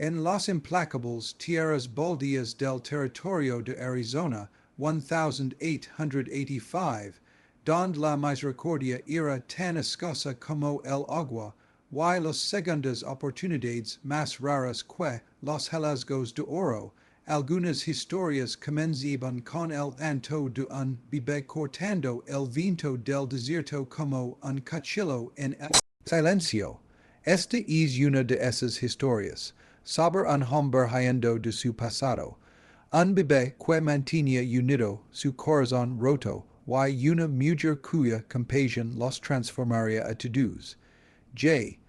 En Los Implacables Tierras Baldías del Territorio de Arizona, 1885, donde la misericordia era tan escasa como el agua, y las segundas oportunidades más raras que los hallazgos de oro. Algunas historias comenzaban con el anto de un bebé cortando el viento del desierto como un cuchillo en el silencio. Esta es una de esas historias, sobre un hombre huyendo de su pasado, un bebé que mantenía unido su corazón roto, y una mujer cuya compasión los transformaría a todos. J.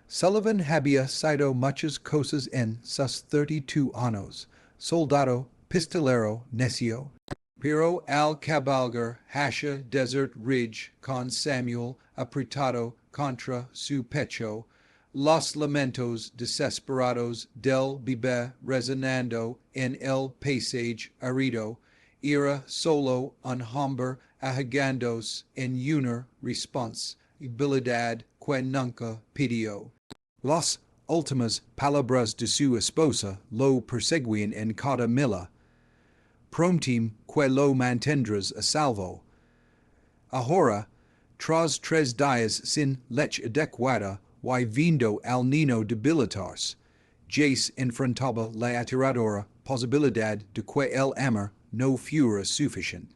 Sullivan había sido muchas cosas en sus 32 años, soldado, pistolero, necio, pero al cabalgar hacia Desert Ridge con Samuel apretado contra su pecho, los lamentos desesperados del bebé resonando en el paisaje árido, era solo un hombre ahogándose en una responsabilidad que nunca pidió. Las últimas palabras de su esposa lo perseguían en cada milla. Prometim que lo mantendrás a salvo. Ahora, tras 3 días sin leche adecuada, y viendo al niño debilitarse, Jace enfrentaba la aterradora posibilidad de que el amor no fuera suficiente.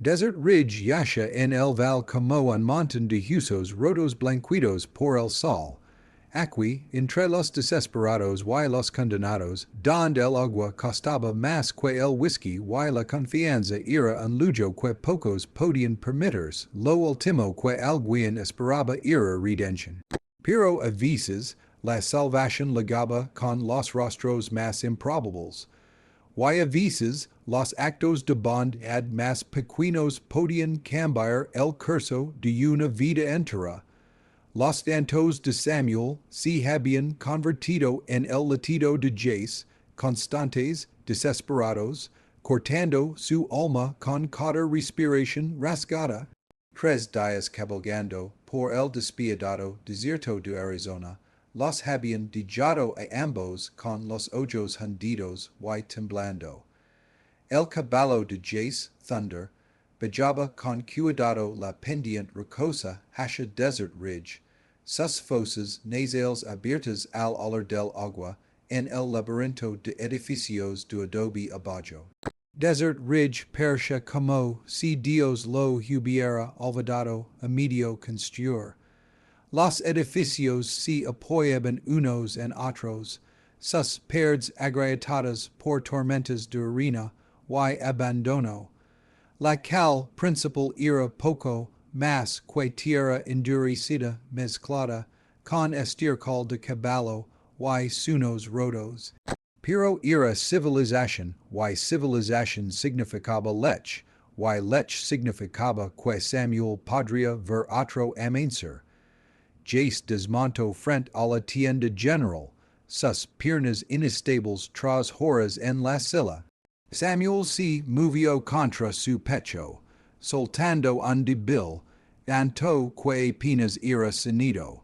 Desert Ridge yace en el val como un montón de huesos rotos blanquitos por el sol. Aquí, entre los desesperados y los condenados, donde el agua costaba más que el whisky y la confianza era un lujo que pocos podían permitirse, lo último que alguien esperaba era redención. Pero a veces, la salvación llegaba con los rostros más improbables. Y a veces, los actos de bondad más pequeños podían cambiar el curso de una vida entera. Los dantos de Samuel se habían convertido en el latido de Jace, constantes, desesperados, cortando su alma con cada respiración rasgada. 3 días cabalgando por el despiadado desierto de Arizona, los habían dejado a ambos con los ojos hundidos y temblando. El caballo de Jace, Thunder, bajaba con cuidado la pendiente rocosa hacia Desert Ridge, sus fosas nasales abiertas al olor del agua en el laberinto de edificios de adobe abajo. Desert Ridge percha como si Dios lo hubiera olvidado a medio construir. Los edificios se apoyaban unos en otros, sus paredes agrietadas por tormentas de arena y abandono. La cal principal era poco más que tierra endurecida mezclada con estiércol de caballo y sunos rotos. Pero era civilización, y civilización significaba leche, y leche significaba que Samuel podría ver otro amanecer. Jace desmontó frente a la tienda general, sus piernas inestables tras horas en la silla. Samuel se movió contra su pecho, soltando un débil llanto que apenas era sonido.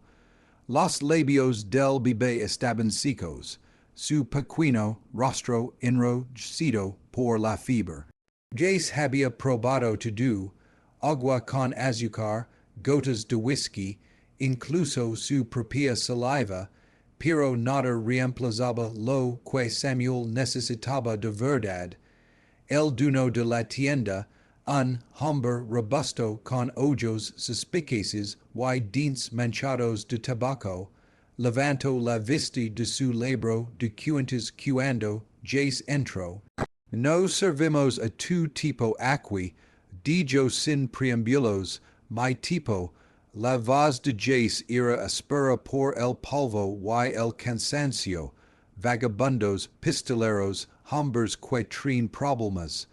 Los labios del bebé estaban secos, su pequeño rostro enrojecido por la fiebre. Jace había probado todo, agua con azúcar, gotas de whisky, incluso su propia saliva, pero nada reemplazaba lo que Samuel necesitaba de verdad. El dueño de la tienda, un hombre robusto con ojos suspicaces y dientes manchados de tabaco, levantó la vista de su libro de cuentas cuando Jace entró. Nos servimos a tu tipo aquí, dijo sin preámbulos, mi tipo. La voz de Jace era áspera por el polvo y el cansancio, vagabundos, pistoleros, hombres que traen problemas.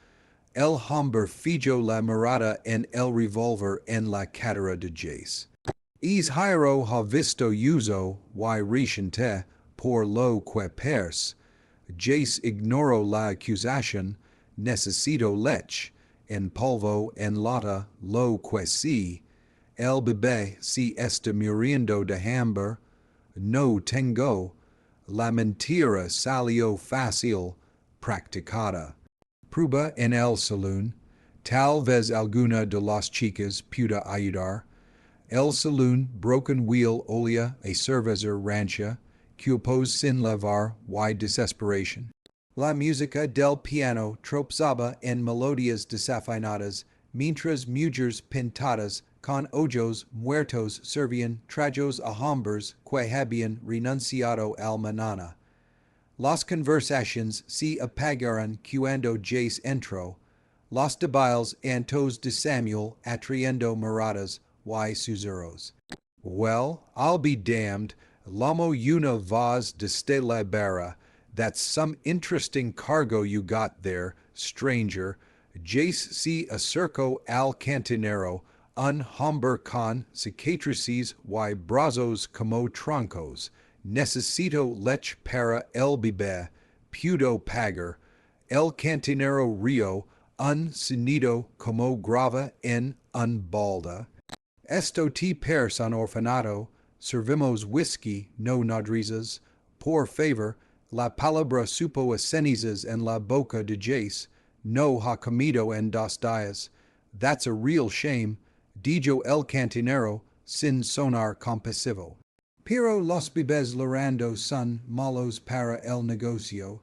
El hombre fijó la mirada en el revólver en la cadera de Jace. Es Jairo ha visto uso y reciente por lo que pers. Jace ignoró la acusación, necesito leche, en polvo, en lata, lo que sí. El bebé se está muriendo de hambre. No tengo. la mentira salió fácil practicada. Prueba en el saloon, tal vez alguna de las chicas pueda ayudar. El saloon, broken wheel olea a cerveza rancha, cupos sin lavar y desesperación. La música del piano tropezaba en melodías desafinadas, mientras mujeres pintadas con ojos muertos servían tragos a hombres que habían renunciado al mañana. Las conversaciones se apagaron cuando Jace entró, los debates antos de Samuel atrayendo miradas y susurros. Well, I'll be damned, lomo una voz desde la barra. That's some interesting cargo you got there, stranger. Jace se acercó al cantinero, un hombre con cicatrices y brazos como troncos. Necesito leche para el bebé, pudo pagar. El cantinero río, un sonido como grava en un balda. Esto te pers an orfanato, servimos whisky, no nodrizas. Por favor, la palabra supo a cenizas en la boca de Jace, no ha comido en 2 días. That's a real shame, dijo el cantinero, sin sonar compasivo. Pero los bebés llorando son malos para el negocio.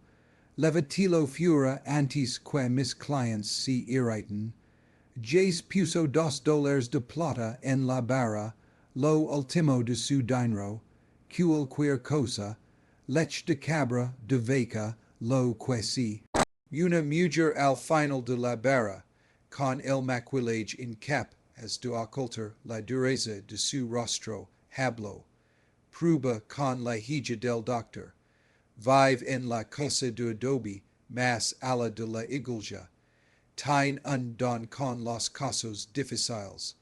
Levatilo fura antes que mis clients se irriten. Jace puso $2 de plata en la barra, lo último de su dinero, cualquier cosa, leche de cabra, de vaca, lo que sí. Una mujer al final de la barra, con el maquillaje en cap, as de ocultar la dureza de su rostro, habló. Prueba con la hija del doctor. Vive en la casa de adobe, mas a la de la iglesia. Tain un don con los casos difíciles.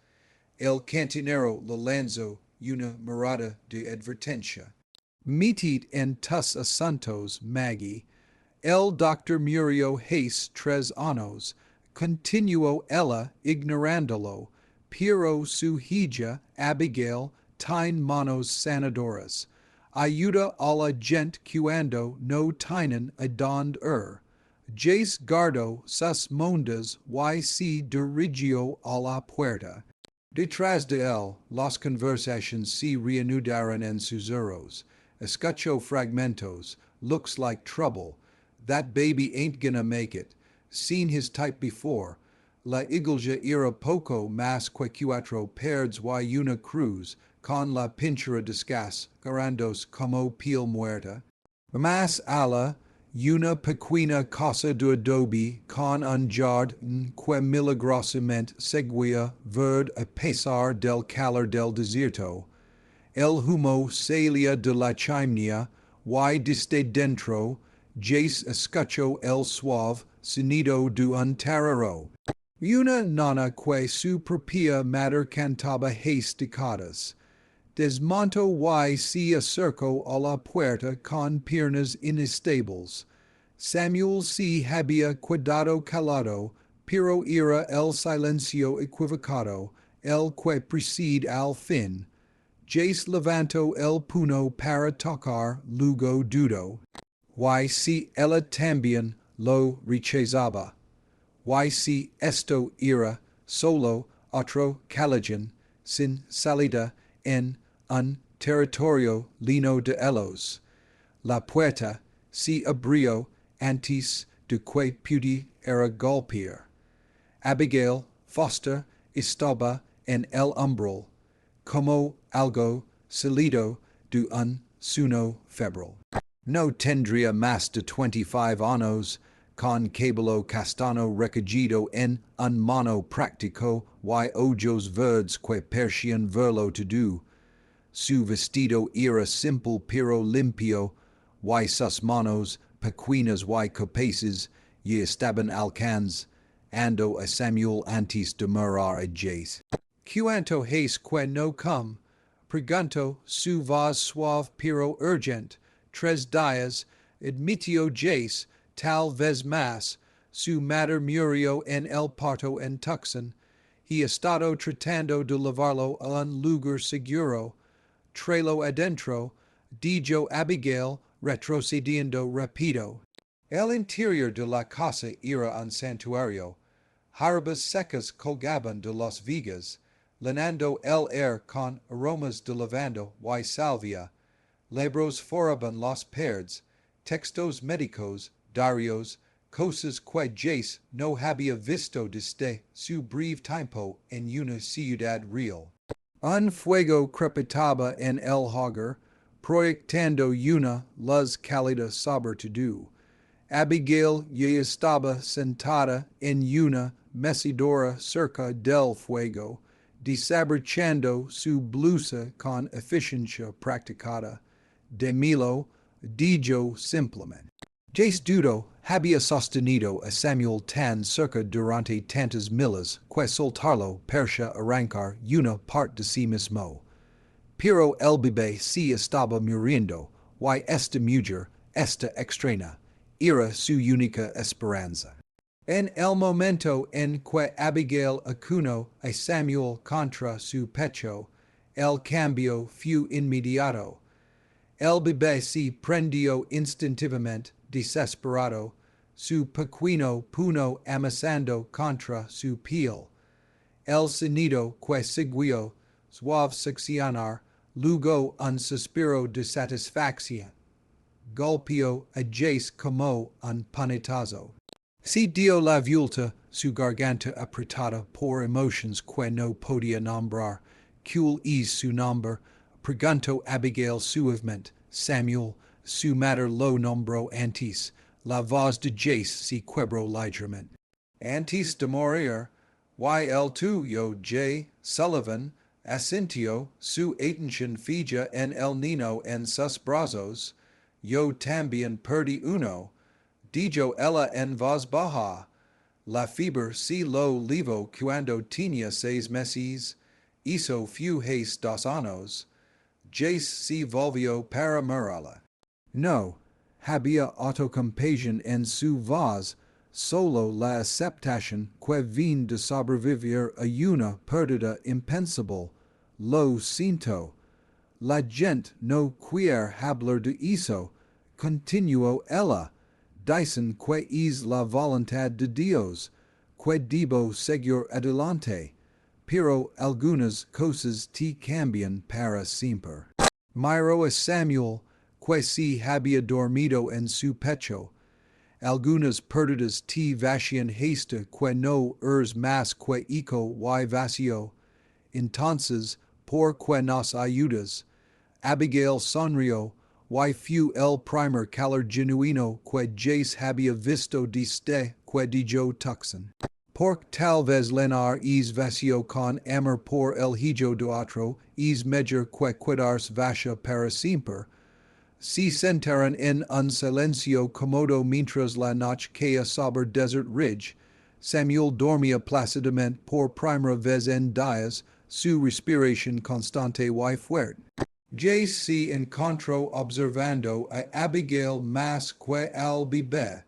El cantinero le lanzó una mirada de advertencia. Meted en tus asuntos, Maggie. El doctor murió hace 3 años. Continuó ella ignorándolo. Pero su hija, Abigail, tain manos sanadoras. Ayuda a la gente cuando no tienen a donde ir. Jace guardó sus mondas y se dirigió a la puerta. Detrás de él, las conversaciones se reanudaron en susurros. Escuchó fragmentos. Looks like trouble. That baby ain't gonna make it. Seen his type before. La iglesia era poco más que 4 paredes y una cruz, con la pintura descas, grandos como piel muerta. Más ala, una pequeña casa de adobe con un jardín que milagrosamente seguía verde a pesar del calor del desierto. El humo salía de la chimenea y desde dentro, Jace escuchó el suave sonido de un tararo. Una nana que su propia madre cantaba hasticadas. Desmontó y se acercó a la puerta con piernas inestables. Samuel se había quedado calado, pero era el silencio equivocado, el que precede al fin. Jace levantó el puño para tocar, luego dudó. Y si ella también lo rechazaba. Y si esto era solo otro callejón sin salida en un territorio lleno de elos. La puerta se abrió antes de que pudiera golpear. Abigail Foster estaba en el umbral, como algo salido de un sueño febril. No tendría más de 25 años, con cabello castaño recogido en un mano práctico y ojos verdes que parecían verlo todo. Su vestido era simple pero limpio, y sus manos, pequeñas y capaces, ya estaban alcanzando a Samuel antes de mirar a Jace. Cuanto hace que no come, preguntó su voz suave pero urgente. 3 días, admitió Jace, tal vez más. Su madre murió en el parto en Tucson. He estado tratando de llevarlo a un lugar seguro. Tráelo adentro, dijo Abigail, retrocediendo rapido. El interior de la casa era un santuario. Jarbas secas colgaban de las vigas, llenando el air con aromas de lavanda y salvia. Libros foraban los perds, textos médicos, diarios, cosas que Jace no había visto desde su breve tiempo en una ciudad real. Un fuego crepitaba en el hogar, proyectando una luz cálida sobre todo. Abigail ya estaba sentada en una mecedora cerca del fuego, desabrachando su blusa con eficiencia practicada. De Milo dijo simplemente. Jace Dudo había sostenido a Samuel tan cerca durante tantas miles que soltarlo parecía arrancar una parte de sí mismo. Pero el bebé se estaba muriendo, y esta mujer, esta extraña, era su única esperanza. En el momento en que Abigail acunó a Samuel contra su pecho, el cambio fue inmediato. El bebé se prendió instintivamente, desesperado, su pequeño puño amasando contra su piel. El sonido que siguió, suave succionar, luego un suspiro de satisfacción. Golpeó a Jace como un puñetazo. Se dio la vuelta, su garganta apretada por emociones que no podía nombrar. ¿Cuál es su nombre? Preguntó Abigail suavemente. Samuel, su madre lo nombró antes. La voz de Jace se quebró ligeramente. Antes de morir, y el tuyo, J. Sullivan, asintió su atención fija en el niño en sus brazos. Yo también perdí uno. Dijo ella en voz baja. La fiebre se lo llevó cuando tenía 6 meses. Hizo fue hace 2 años. Jace se volvió para mirarla. No, había autocompasión en su voz, solo la aceptación que vino de sobrevivir a una pérdida impensable. Lo siento. La gente no quiere hablar de eso, continuó ella. Dicen que es la voluntad de Dios, que debo seguir adelante. Pero algunas cosas te cambian para siempre. Miró a Samuel, que se había dormido en su pecho. Algunas pérdidas te vacían hasta que no eres más que eco y vacío. Entonces, ¿por qué nos ayudas? Abigail sonrió, y fue el primer calor genuino que Jace había visto desde que dijo Tucson. Porque tal vez llenar es vacío con amor por el hijo de otro, es mejor que quedarse vacío para siempre. Se sentaron en un silencio cómodo mientras la noche caía sobre Desert Ridge. Samuel dormía plácidamente por primera vez en días, su respiración constante y fuerte. Jace se encontró observando a Abigail más que al bebé.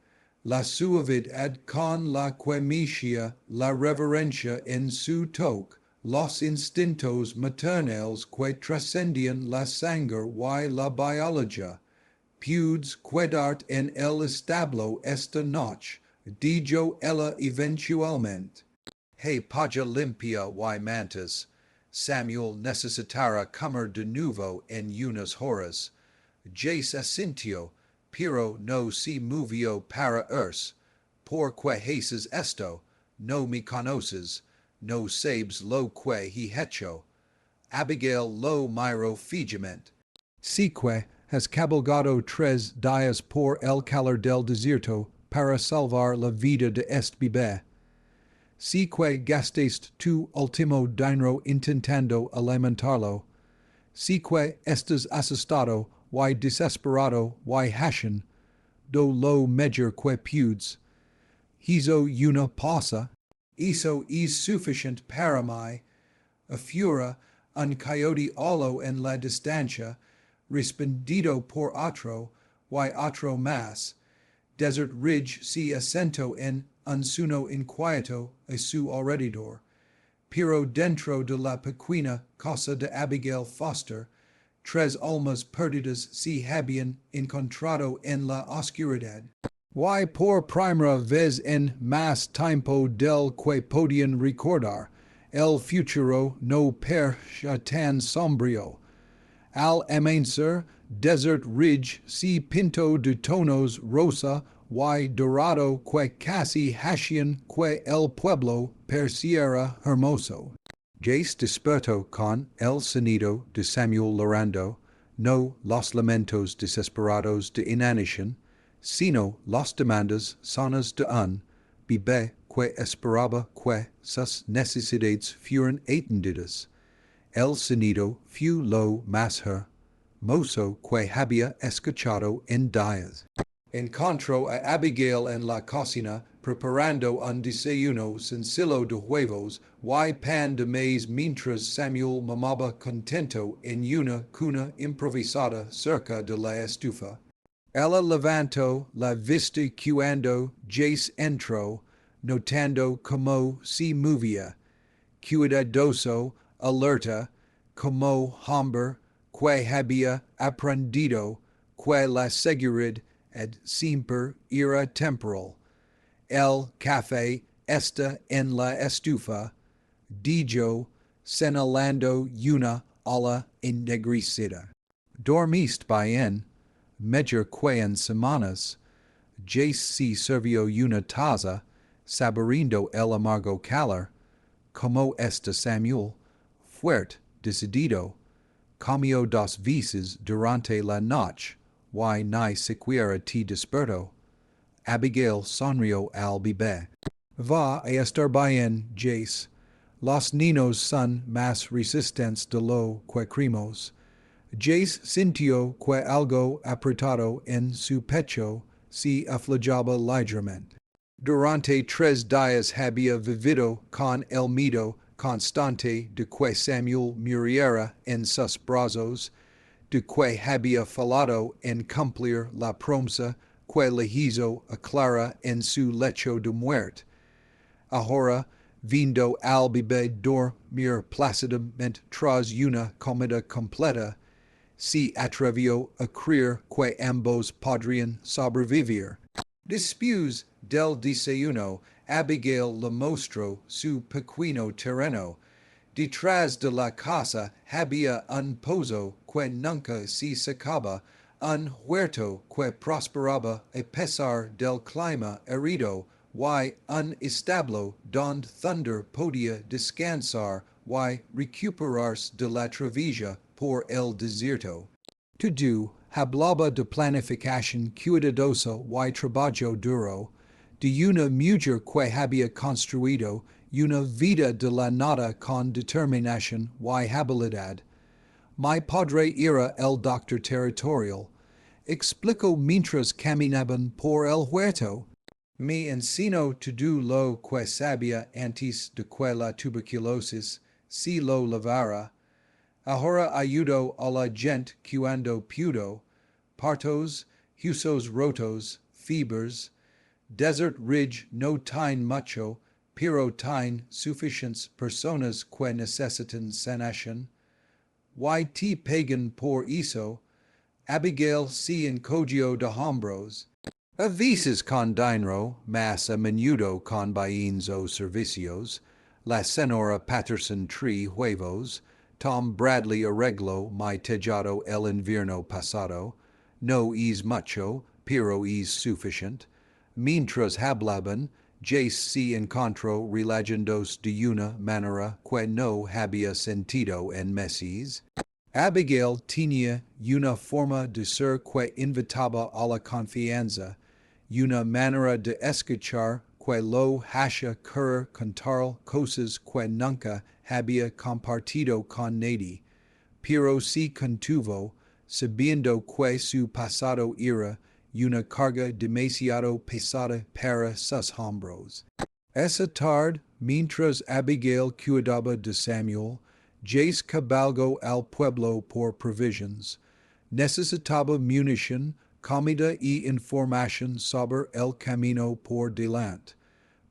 La suavidad con la que mecía la reverencia en su toque, los instintos maternales que trascendían la sangre y la biología. Puedes quedarte en el establo esta noche, dijo ella eventualmente. Hey, paja limpia y mantas. Samuel necesitará comer de nuevo en unas horas. Jace asintió, pero no se movió para irse. ¿Por qué haces esto? No me conoces. No sabes lo que he hecho. Abigail lo miró fijamente. Sí que has cabalgado 3 días por el calor del desierto para salvar la vida de este bebé. Sí que gastaste tu último dinero intentando alimentarlo. Sí que estás asustado y desesperado y hashen, do lo mejor que puedes. Hizo una pausa. Eso es suficiente para mí. Afuera, un coyote holo en la distancia, respondido por otro, y otro más. Desert Ridge se asentó en un sueño inquieto a su alrededor. Pero dentro de la pequeña casa de Abigail Foster, tres almas perdidas si habían encontrado en la oscuridad. Y por primera vez en más tiempo del que podían recordar, el futuro no parecía tan sombrío. Al amanecer, Desert Ridge se pintó de tonos rosa y dorado que casi hacían que el pueblo pareciera hermoso. Jace despertó con el sonido de Samuel llorando, no los lamentos desesperados de inanición, sino las demandas sanas de un bebé que esperaba que sus necesidades fueran atendidas. El sonido fue lo más hermoso que había escuchado en días. Encontró a Abigail en la cocina preparando un desayuno sencillo de huevos y pan de maíz mientras Samuel mamaba contento en una cuna improvisada cerca de la estufa. Ella levantó la vista cuando Jace entró, notando cómo se movía, cuidadoso, alerta, como hombre que había aprendido que la seguridad siempre era temporal. El café está en la estufa, dijo, señalando una ala ennegrecida. Dormiste bien, medio que en semanas. Jace se sirvió una taza, saboreando el amargo calor. Como está Samuel, fuerte, decidido, comió dos veces durante la noche, y ni siquiera te despertó. Abigail sonrió al bebé. Va a estar bien, Jace. Los niños son más resistentes de lo que creemos. Jace sintió que algo apretado en su pecho se aflojaba ligeramente. Durante 3 días había vivido con el miedo constante de que Samuel muriera en sus brazos, de que había fallado en cumplir la promesa que le hizo a Clara en su lecho de muerte. Ahora, viendo al bebé dormir plácidamente tras una comida completa, se atrevió a creer que ambos podrían sobrevivir. Después del desayuno, Abigail le mostró su pequeño terreno. Detrás de la casa había un pozo que nunca se secaba, un huerto que prosperaba a pesar del clima árido, y un establo donde Thunder podía descansar y recuperarse de la travesía por el desierto. Todo hablaba de planificación cuidadosa y trabajo duro, de una mujer que había construido una vida de la nada con determinación y habilidad. Mi padre era el doctor territorial. Explicó mientras caminaban por el huerto. Me enseñó todo lo que sabía antes de que la tuberculosis se lo llevara. Ahora ayudo a la gente cuando puedo. Partos, huesos rotos, fiebres. Desert Ridge no tiene mucho, pero tiene suficientes personas que necesitan sanación. Y te pagan por eso. Abigail se encogió de hombros. A veces con dinero, más a menudo con bienes o servicios. La señora Patterson Tree huevos. Tom Bradley arregló mi tejado el invierno pasado. No es mucho, pero es suficiente. Mientras hablaban, Jace se encontró relajándonos de una manera que no había sentido en meses. Abigail tenía una forma de ser que invitaba a la confianza, una manera de escuchar que lo hacía querer contar cosas que nunca había compartido con nadie, pero se contuvo, sabiendo que su pasado era una carga demasiado pesada para sus hombros. Esa tarde, mientras Abigail cuidaba de Samuel, Jace cabalgó al pueblo por provisions. Necesitaba munición, comida y información sobre el camino por delante.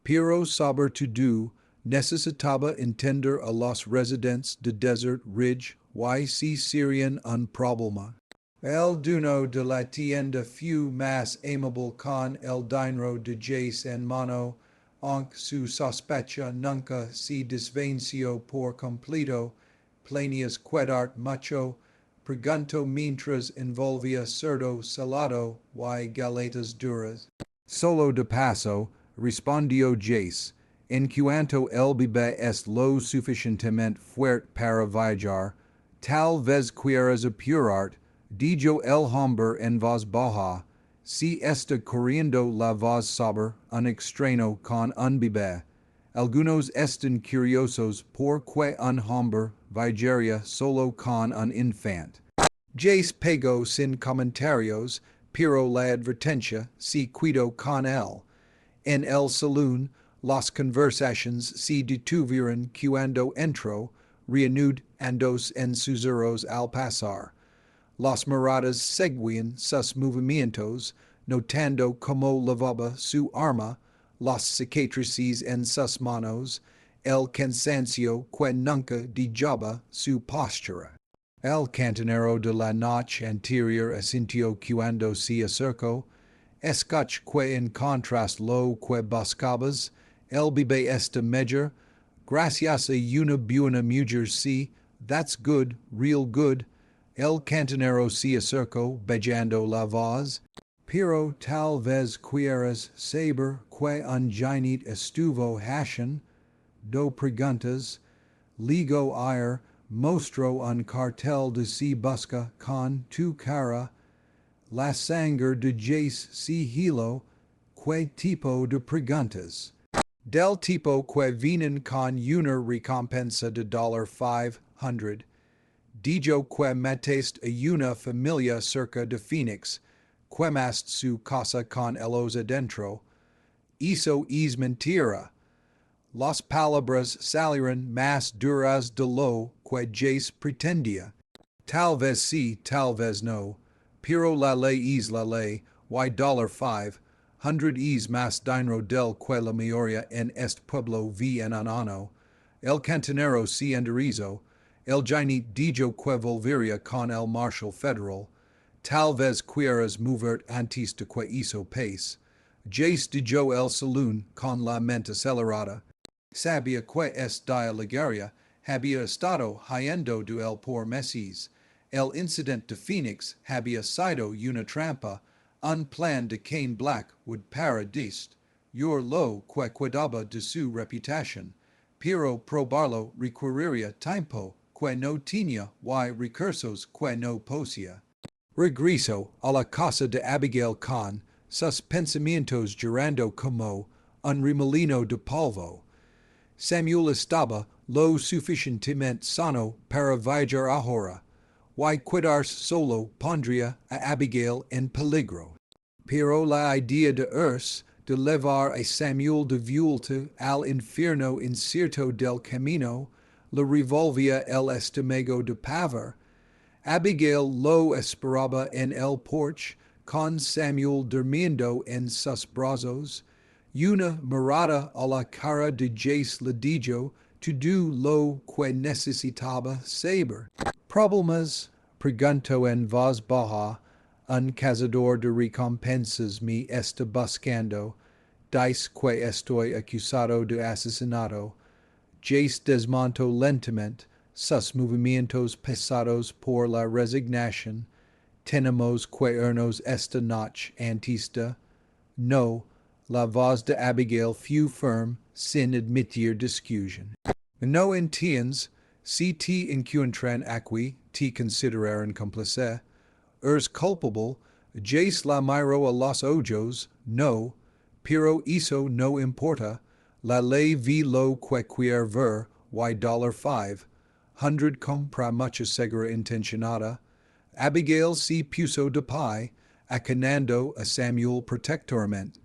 Pero sobre todo, necesitaba entender a los residentes de Desert Ridge y si Syrian un problema. El duno de la tienda fu más amable con el dinero de Jace en mano, aunque su sospecha nunca se desvanció por completo, planias quedart mucho, pregunto mientras envolvía cerdo salado y galetas duras. Solo de paso, respondió Jace, en cuanto el bebé es lo suficientemente fuerte para viajar, tal vez quieras apurarte, dijo el hombre en voz baja, si está corriendo la voz sobre un extraño con un bebé. Algunos están curiosos por qué un hombre viajaría solo con un infante. Jace pegó sin comentarios, pero la advertencia se quedó con él. En el salón, las conversaciones se detuvieron cuando entró, reanudándose en susurros al pasar. Las miradas seguían sus movimientos, notando cómo lavaba su arma, las cicatrices en sus manos, el cansancio que nunca dejaba su postura. El cantinero de la noche anterior asintió cuando se acercó. Escuch que en contrast lo que buscabas, el bebé está mejor, gracias a una buena mujer sí, that's good, real good. El cantinero se acercó bajando la voz, pero tal vez quieras saber que un ginit estuvo haciendo, do preguntas, ligo ayer, mostró un cartel de si busca con tu cara, la sangre de Jace si hilo, que tipo de preguntas. Del tipo que vienen con una recompensa de $500, dijo que mataste a una familia cerca de Phoenix, quemaste su casa con elos adentro. Eso es mentira. Las palabras salieron más duras de lo que Jace pretendía. Tal vez sí, tal vez no, pero la ley es la ley, y $500 es más dinero del que la mayoría en este pueblo vi en un año. El cantinero se enderezó. El ginit dijo que volvería con el marshal federal. Tal vez quieras moverte antes de que eso pase. Jace dejó el salón con la mente acelerada. Sabía que esta ligaria había estado yendo de él por meses. El incidente de Phoenix había sido una trampa, un plan de Cain Blackwood para lo que cuidaba de su reputación, pero probarlo requeriría tiempo que no tenía y recursos que no poseía. Regresó a la casa de Abigail con sus pensamientos girando como un remolino de polvo. Samuel estaba lo suficientemente sano para viajar ahora, y quedarse solo pondría a Abigail en peligro. Pero la idea de Urs de llevar a Samuel de vuelta al infierno incierto del camino le revolvía el estómago de pavor. Abigail lo esperaba en el porche, con Samuel durmiendo en sus brazos. Una mirada a la cara de Jace le dijo todo lo que necesitaba saber. ¿Problemas? Preguntó en voz baja. Un cazador de recompensas me está buscando. Dice que estoy acusado de asesinato. Jace desmontó lentamente, sus movimientos pesados por la resignación. Tenemos que irnos esta noche antes de... No, la voz de Abigail fue firme, sin admitir discusión. No entiendes, si te encuentran aquí, te consideran cómplice. Eres culpable, Jace la miró a los ojos, no, pero eso no importa. La ley vi lo que quiere ver, y $500 compra mucha segura intencionada. Abigail se puso de pie, acanando a Samuel protectoramente.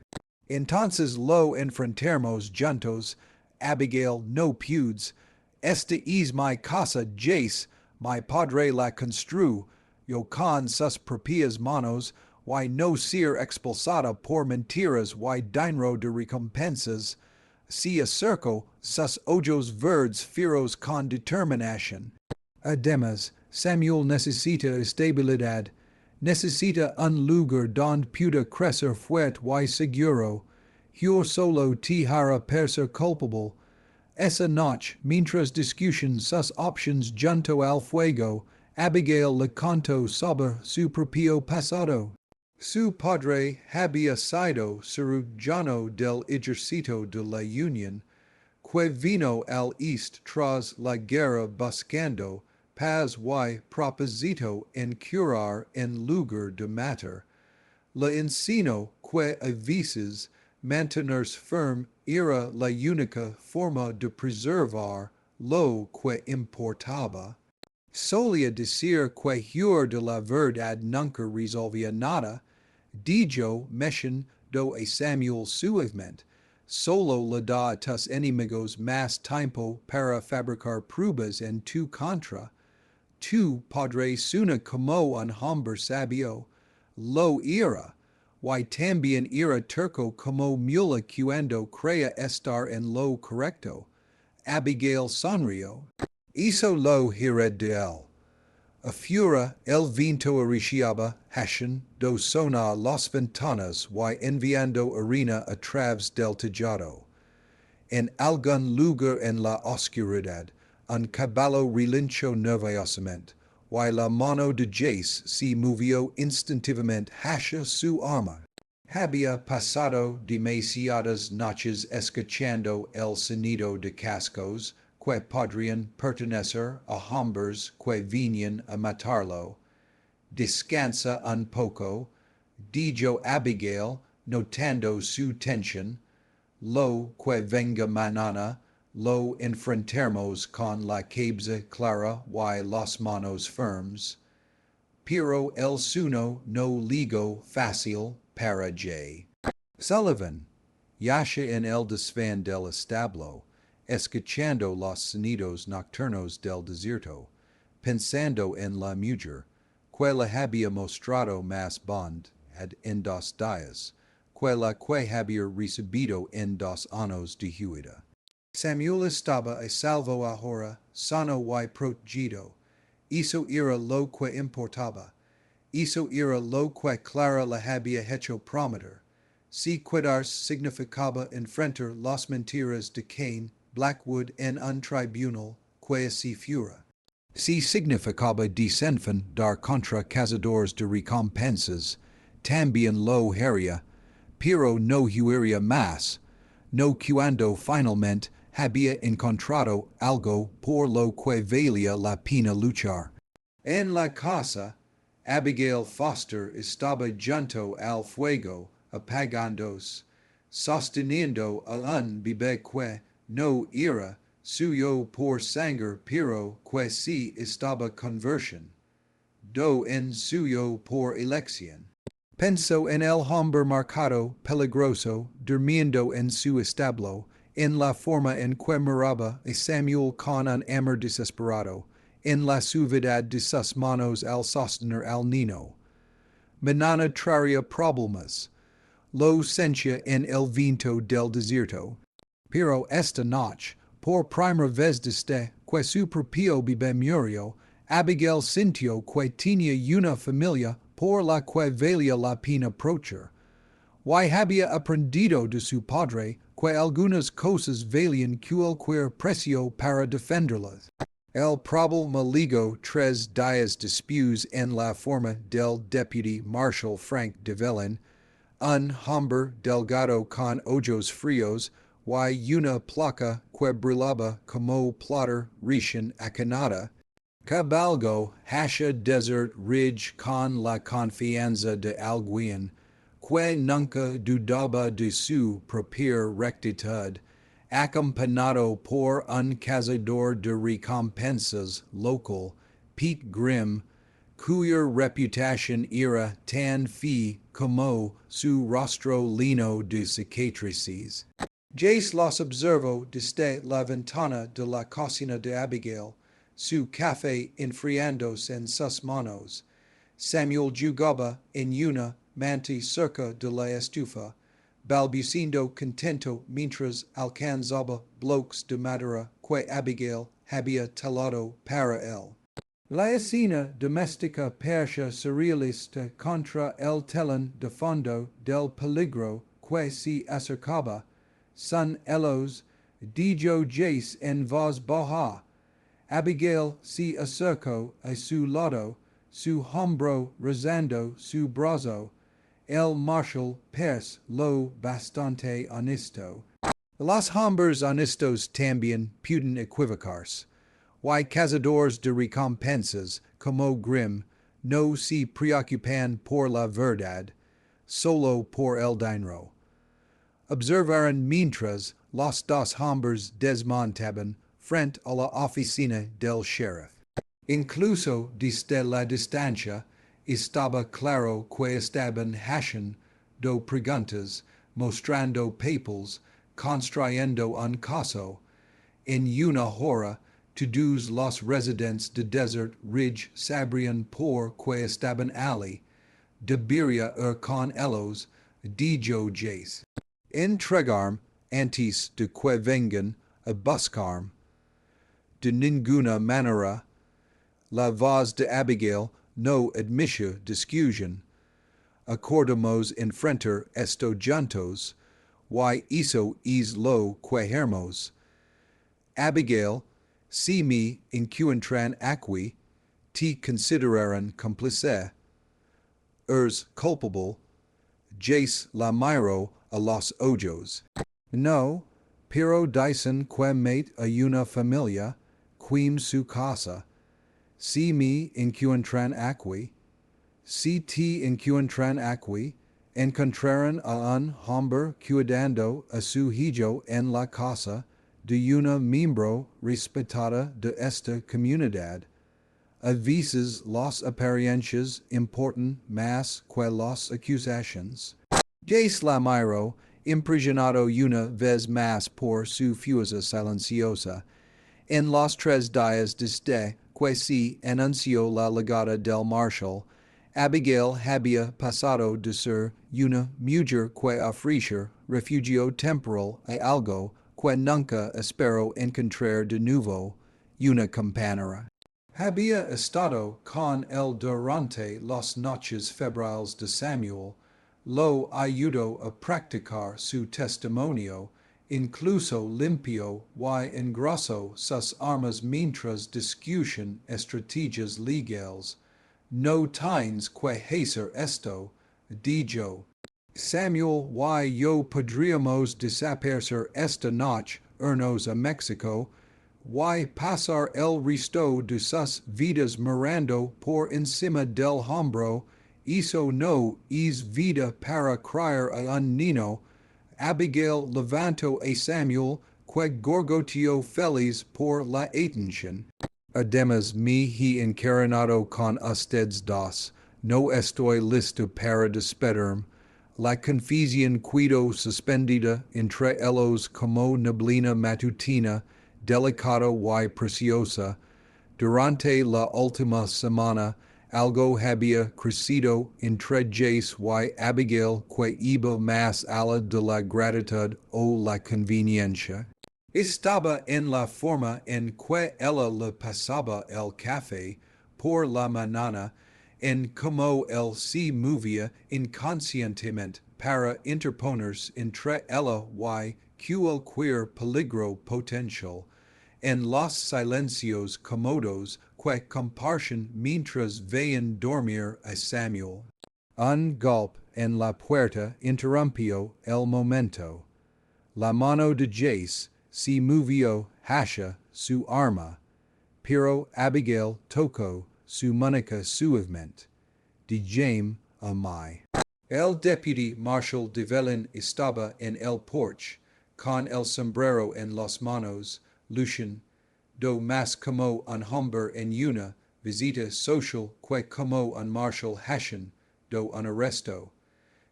Entonces lo enfrentamos juntos. Abigail, no pudes. Esta es mi casa, Jace, mi padre la construyó, yo con sus propias manos, y no ser expulsada por mentiras y dinero de recompensas. Se acercó sus ojos verdes fieros con determinación. Además, Samuel necesita estabilidad, necesita un lugar donde pueda crecer fuerte y seguro. Yo solo te hará parecer culpable. Esa noche, mientras discutían sus opciones junto al fuego, Abigail le contó sobre su propio pasado. Su padre había sido cirujano del ejército de la Unión, que vino al East tras la guerra buscando paz y propósito en curar en lugar de matar. Le enseñó que a veces mantenerse firme era la única forma de preservar lo que importaba. Solía decir que jurar de la verdad nunca resolvía nada. Dijo mencionando a Samuel suavemente, solo le da a tus enemigos más tiempo para fabricar pruebas en tu contra. Tu padre suena como un hombre sabio, lo era, y también era terco como mula cuando creía estar en lo correcto. Abigail sonrió. Hizo lo hered de él. Afuera el viento arreciaba, haciendo sonar las ventanas y enviando arena a través del tejado. En algún lugar en la oscuridad, un caballo relinchó nerviosamente, y la mano de Jace se movió instintivamente hacia su arma. Había pasado demasiadas noches escuchando el sonido de cascos que podrían pertenecer a hombres que venían a matarlo. Descansa un poco, dijo Abigail, notando su tensión. Lo que venga mañana lo enfrentaremos con la cabeza clara y las manos firmes. Pero el sueño no ligo fácil para J. Sullivan, yace en el desván del establo, escuchando los sonidos nocturnos del desierto, pensando en la mujer, que le había mostrado más bondad en 2 días, que la que había recibido en 2 años de huida. Samuel estaba a salvo ahora, sano y protegido. Eso era lo que importaba. Eso era lo que Clara le había hecho prometer. Si cuidarse significaba enfrentar las mentiras de Cain, Blackwood en un tribunal que así fuera. Si significaba desenfundar contra cazadores de recompensas, también lo haría, pero no huiría más, no cuando finalmente había encontrado algo por lo que valía la pena luchar. En la casa, Abigail Foster estaba junto al fuego, apagándose, sosteniendo a un bebé que no era suyo por sangre, pero que sí estaba conversión, do en suyo por elección. Pensó en el hombre marcado, peligroso, durmiendo en su establo, en la forma en que miraba a Samuel con un amor desesperado, en la suavidad de sus manos al sostener al niño. Mañana traería problemas. Lo sentía en el viento del desierto. Pero esta noche, por primera vez desde que su propio bebé murió, Abigail sintió que tenía una familia por la que valía la pena proteger. Y había aprendido de su padre que algunas cosas valían cualquier precio para defenderlas. El problema ligó 3 días después en la forma del deputy Marshal Frank de Velen, un hombre delgado con ojos fríos y una placa que brillaba como plotter recién acanada. Cabalgo hacia Desert Ridge con la confianza de alguien que nunca dudaba de su propia rectitud, acompañado por un cazador de recompensas local, Pete Grimm, cuya reputación era tan fe como su rostro lleno de cicatrices. Jace los observó desde la ventana de la cocina de Abigail, su café enfriándose en sus manos. Samuel jugaba en una manta cerca de la estufa, balbuciendo contento mientras alcanzaba bloques de madera que Abigail había talado para él. La escena domestica persia surrealista contra el telón de fondo del peligro que se acercaba, son elos dijo Jace en voz baja. Abigail se acercó a su lado, su hombro rezando su brazo. El marshal pers lo bastante honesto. Los hombres honestos también pueden equivocarse. Why cazadores de recompensas, como Grimm, no se preocupan por la verdad, solo por el dinero. Observaron mientras los dos hombres desmontaban frente a la oficina del sheriff. Incluso desde la distancia estaba claro que estaban haciendo preguntas, mostrando papeles, construyendo un caso. En una hora, todos los residentes de Desert Ridge sabrían por qué estaban allí. Debería con ellos, dijo Jace. Entregarme antes de que vengan a buscarme. De ninguna manera. La voz de Abigail no admitió discusión. Acordamos enfrentar esto juntos. Why eso es lo que hermos. Abigail, si me encuentran aquí, te considerarán cómplice. Eres culpable. Jace la miró a los ojos. No, pero dicen que mate a una familia, quim su casa. Si me encuentran aquí, si te encuentran aquí, encontrarán a un hombre cuidando a su hijo en la casa de una miembro respetada de esta comunidad. A veces las apariencias importan más que las acusaciones. Jace la miró, impresionado una vez más por su fuerza silenciosa. En los 3 días desde que se anunció la llegada del marshal, Abigail había pasado de ser una mujer que ofrecer refugio temporal a algo que nunca esperó encontrar de nuevo, una compañera. Había estado con él durante las noches febriles de Samuel, lo ayudó a practicar su testimonio, incluso limpió y engrosó sus armas mientras discutían estrategias legales. No tienes que hacer esto, dijo. Samuel y yo podríamos desaparecer esta noche, irnos a México, y pasar el resto de sus vidas mirando por encima del hombro. Eso no es vida para criar a un niño. Abigail levantó a Samuel, que gorgoteó feliz por la atención. Además me he encarenado con ustedes dos. No estoy listo para despedirme. La confusión quedó suspendida entre ellos como neblina matutina, delicada y preciosa. Durante la última semana, algo había crecido entre Jace y Abigail que iba más allá de la gratitud o la conveniencia. Estaba en la forma en que ella le pasaba el café por la mañana, en cómo él se movía inconscientemente para interponerse entre ella y cualquier peligro potencial, en los silencios cómodos que comparten mientras veían dormir a Samuel. Un golpe en la puerta interrumpió el momento. La mano de Jace se movió hacia su arma, pero Abigail tocó su muñeca suavemente. De James a mí. El deputy marshal de Velin estaba en el porche, con el sombrero en las manos, luciendo más como un hombre en una visita social que como un marshal haciendo un arresto.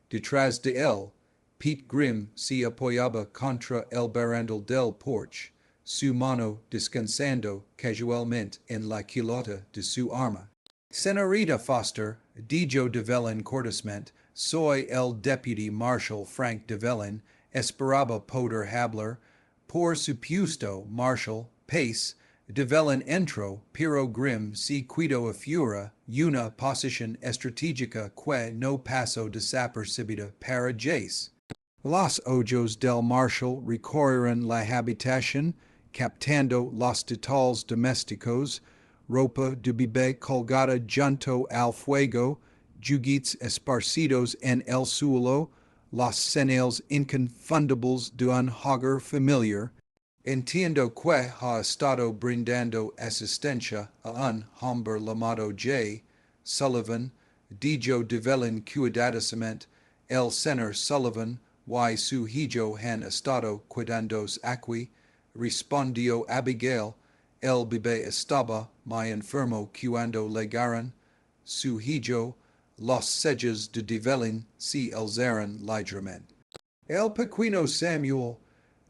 Detrás de él, Pete Grimm se apoyaba contra el barandal del porche, su mano descansando casualmente en la culota de su arma. Señorita Foster, dijo de Velin cortésmente, soy el deputy marshal Frank de Velin, esperaba poder hablar. Por supuesto, marshal, pace, Develen entro, Piro grim, si quido effura, una position strategica que no paso desapercibida para jace. Los ojos del marshal recorren la habitación, captando los detalles domésticos, ropa de bebé colgada junto al fuego, juguetes esparcidos en el suelo, los señales inconfundibles de un hogar familiar. Entiendo que ha estado brindando asistencia a un hombre llamado J. Sullivan, dijo develen cuidadosamente el señor Sullivan, y su hijo han estado cuidándose aquí, respondió Abigail, el bebé estaba muy enfermo cuando llegaron, su hijo, los sellos de develen se alzaron ligeramente. El pequeño Samuel,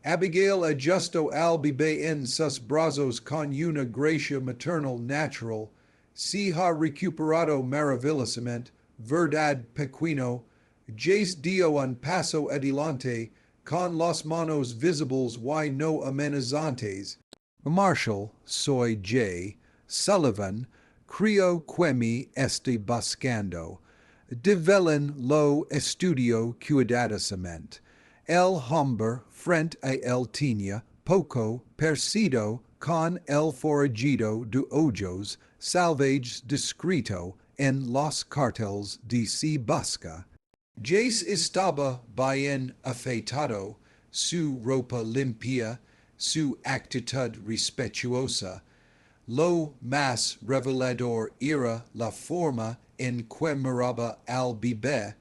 Abigail ajustó al bebé en sus brazos con una gracia maternal natural, se ha recuperado maravillosamente, verdad pequeño, Jace dio un paso adelante, con las manos visibles y no amenazantes. Marshal, soy J. Sullivan, creo que me esté buscando. Develen lo estudio cuidadosamente. El hombre frente a él tenía poco parecido con el forajido de ojos salvajes descrito en los carteles de se busca. Jace estaba bien afeitado, su ropa limpia, su actitud respetuosa. Lo más revelador era la forma en que miraba al bebé,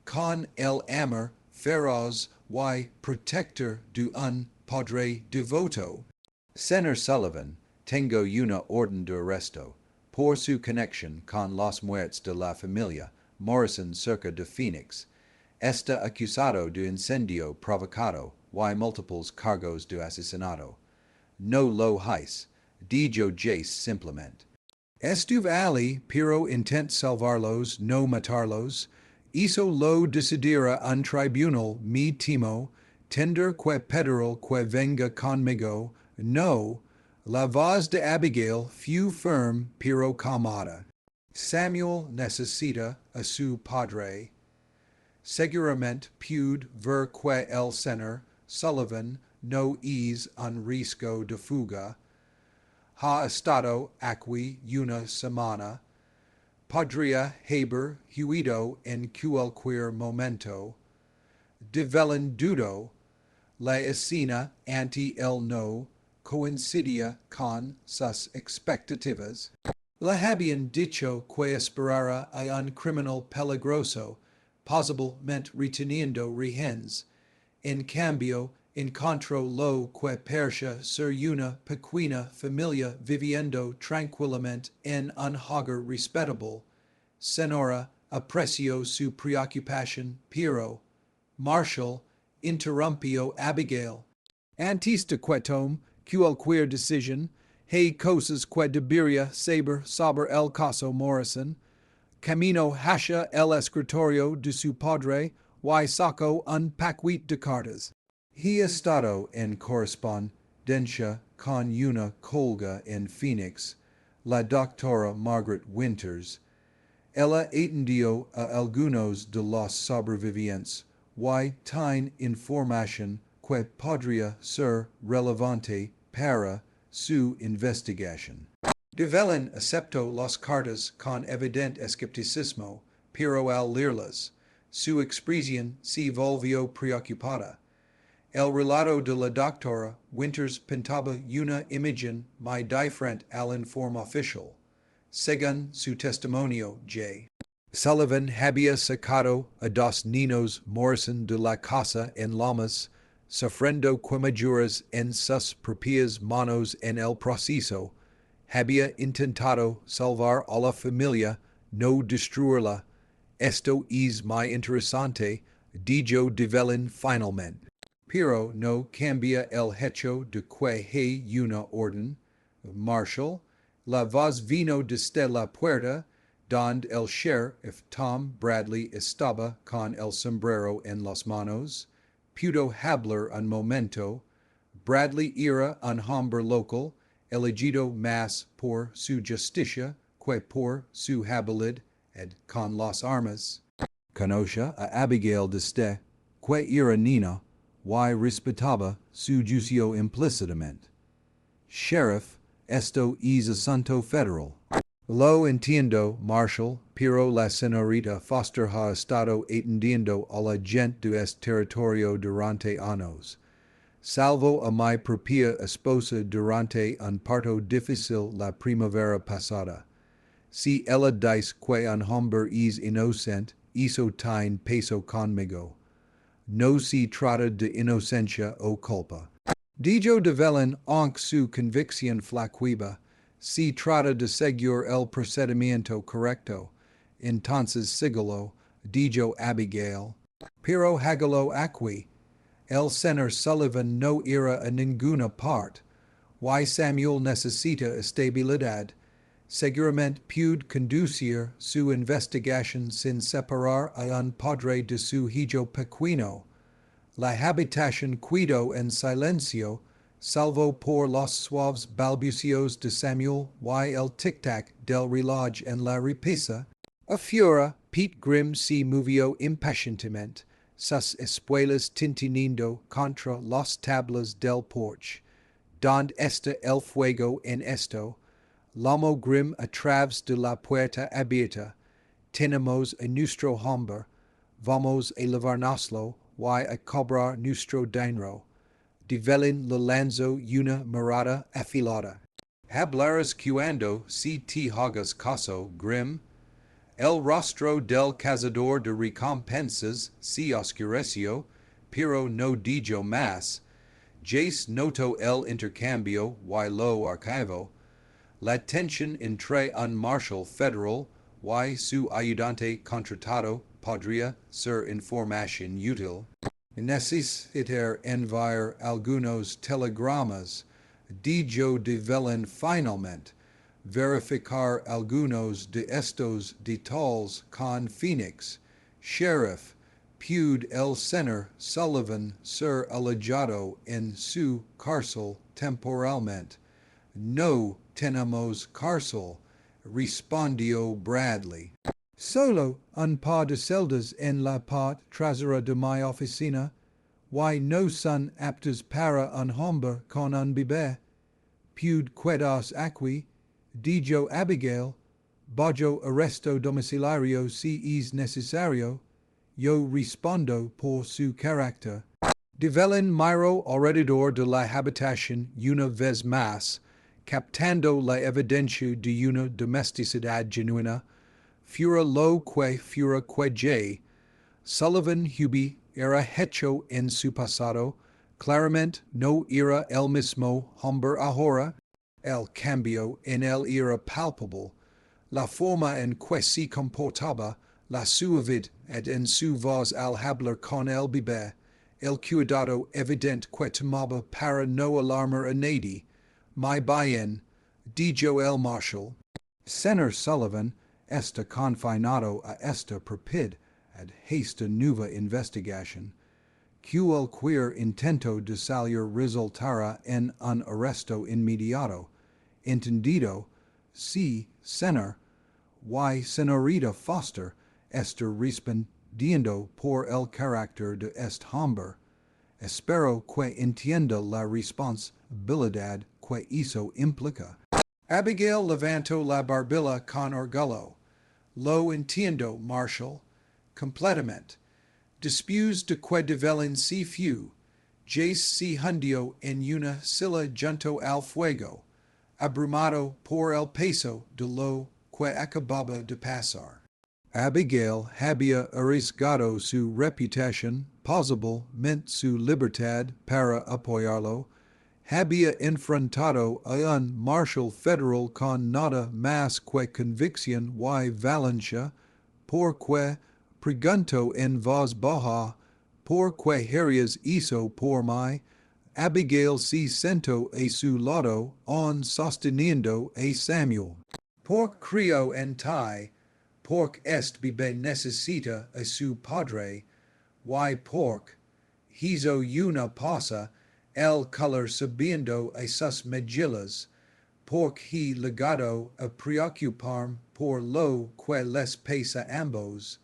con el amor feroz y protector de un padre devoto. Señor Sullivan, tengo una orden de arresto por su conexión con los muertos de la familia Morrison cerca de Phoenix. Está acusado de incendio provocado y múltiples cargos de asesinato. No lo hice, dijo Jace simplemente. Estuve allí, pero intent salvarlos, no matarlos. Hizo lo decidera un tribunal, me temo, tender que pedro que venga conmigo. No, la voz de Abigail fue firme pero calmada. Samuel necesita a su padre. Seguramente puede ver que el señor Sullivan no es un riesgo de fuga. Ha estado aquí una semana. Podría haber huido en cualquier momento. Develen dudo. La escena ante él no coincidía con sus expectativas. Le habían dicho que esperara a un criminal peligroso, posiblemente reteniendo rehenes. En cambio, encontró lo que parecía ser una pequeña familia viviendo tranquilamente en un hogar respetable. Señora apreció su preocupación, pero Marshall interrumpió Abigail. Antes de que tome cualquier decisión, hay cosas que debería saber sobre el caso Morrison. Camino hacia el escritorio de su padre y sacó un paquete de cartas. He estado en correspondencia con una colega en Phoenix, la doctora Margaret Winters. Ella atendió a algunos de los sobrevivientes y tiene información que podría ser relevante para su investigación. Develen aceptó las cartas con evidente escepticismo, pero al leerlas, su expresión se volvió preocupada. El relato de la doctora Winters pintaba una imagen muy diferente al informe oficial. Según su testimonio, J. Sullivan había sacado a dos niños Morrison de la casa en Lomas, sufriendo quemaduras en sus propias manos en el proceso. Había intentado salvar a la familia, no destruirla. Esto es muy interesante, dijo Develen finalmente. Pero no cambia el hecho de que hay una orden. Marshal, la voz vino desde la puerta, donde el sheriff Tom Bradley estaba con el sombrero en las manos. Pudo hablar un momento. Bradley era un hombre local. elegido mas por su justicia, que por su habilidad ed con las armas, conoce a Abigail d'este, que era nina, y respetaba su juicio implícitamente. Sheriff, esto es asunto federal. Lo entiendo, Marshal, pero la señorita Foster ha estado atendiendo a la gente de este territorio durante años. Salvo a mi propia esposa durante un parto difícil la primavera pasada. Si ella dice que un hombre es inocente, eso tiene peso conmigo. No se trata de inocencia o culpa. Dijo develen aunque su convicción flaquiba, se trata de seguir el procedimiento correcto. Entonces síguelo, dijo Abigail. Pero hágalo aquí. El señor Sullivan no irá a ninguna parte. Y Samuel necesita estabilidad. Seguramente puede conducir su investigación sin separar a un padre de su hijo pequeño. La habitación cuidó en silencio, salvo por los suaves balbucios de Samuel y el tic-tac del reloj en la repisa. Afuera, Pete Grimm se movió impacientemente, sus espuelas tintineando contra las tablas del porche. Donde está el fuego en esto? Lomo Grimm a través de la puerta abierta. Tenemos a nuestro hombre. Vamos a llevárnoslo y a cobrar nuestro dinero. Develen le lanzo una mirada afilada. Hablarás cuando si te hagas caso, Grimm. El rostro del cazador de recompensas se oscureció, pero no dijo más. Jace notó el intercambio y lo archivó. La tensión entre un marshal federal y su ayudante contratado podría ser información útil. Necesitar enviar algunos telegramas. Dijo develen finalmente verificar algunos de estos detalles con Phoenix. Sheriff, puede el señor Sullivan ser alojado en su cárcel temporalmente. No tenemos cárcel, respondió Bradley. Solo un par de celdas en la parte trasera de mi oficina, y no son aptas para un hombre con un bebé. Puede quedarse aquí, dijo Abigail, bajo arresto domiciliario si es necesario. Yo respondo por su carácter. Develen miro alrededor de la habitación una vez más, captando la evidencia de una domesticidad genuina. Fura lo que fura que Sullivan Hubie era hecho en su pasado, claramente no era el mismo hombre ahora. El cambio en él era palpable. La forma en que se comportaba, la suavidad en su voz al hablar con el bebé, el cuidado evidente que tomaba para no alarmar a nadie. Muy bien, dijo el marshal. Señor Sullivan está confinado a esta propiedad ad esta nueva investigación, cualquier intento de salir resultará en un arresto inmediato. Entendido? Sí, señor. Y señorita Foster está respondiendo por el carácter de este hombre. Espero que entienda la responsabilidad que eso implica. Abigail levantó la barbilla con orgullo. Lo entiendo, Marshal, completamente. Después de que develen si few, Jace se hundió en una silla junto al fuego, abrumado por el peso de lo que acababa de pasar. Abigail había arriesgado su reputación, posiblemente su libertad para apoyarlo, había enfrentado a un marshal federal con nada más que convicción y valencia, porque preguntó en voz baja, ¿por qué harías eso por mí? Abigail se sentó a su lado, aún sosteniendo a Samuel. Porque creo en ti, porque este bebé necesita a su padre, y porque hizo una pausa, el color subiendo a sus mejillas, porque legado a preocuparme por lo que les pesa ambos,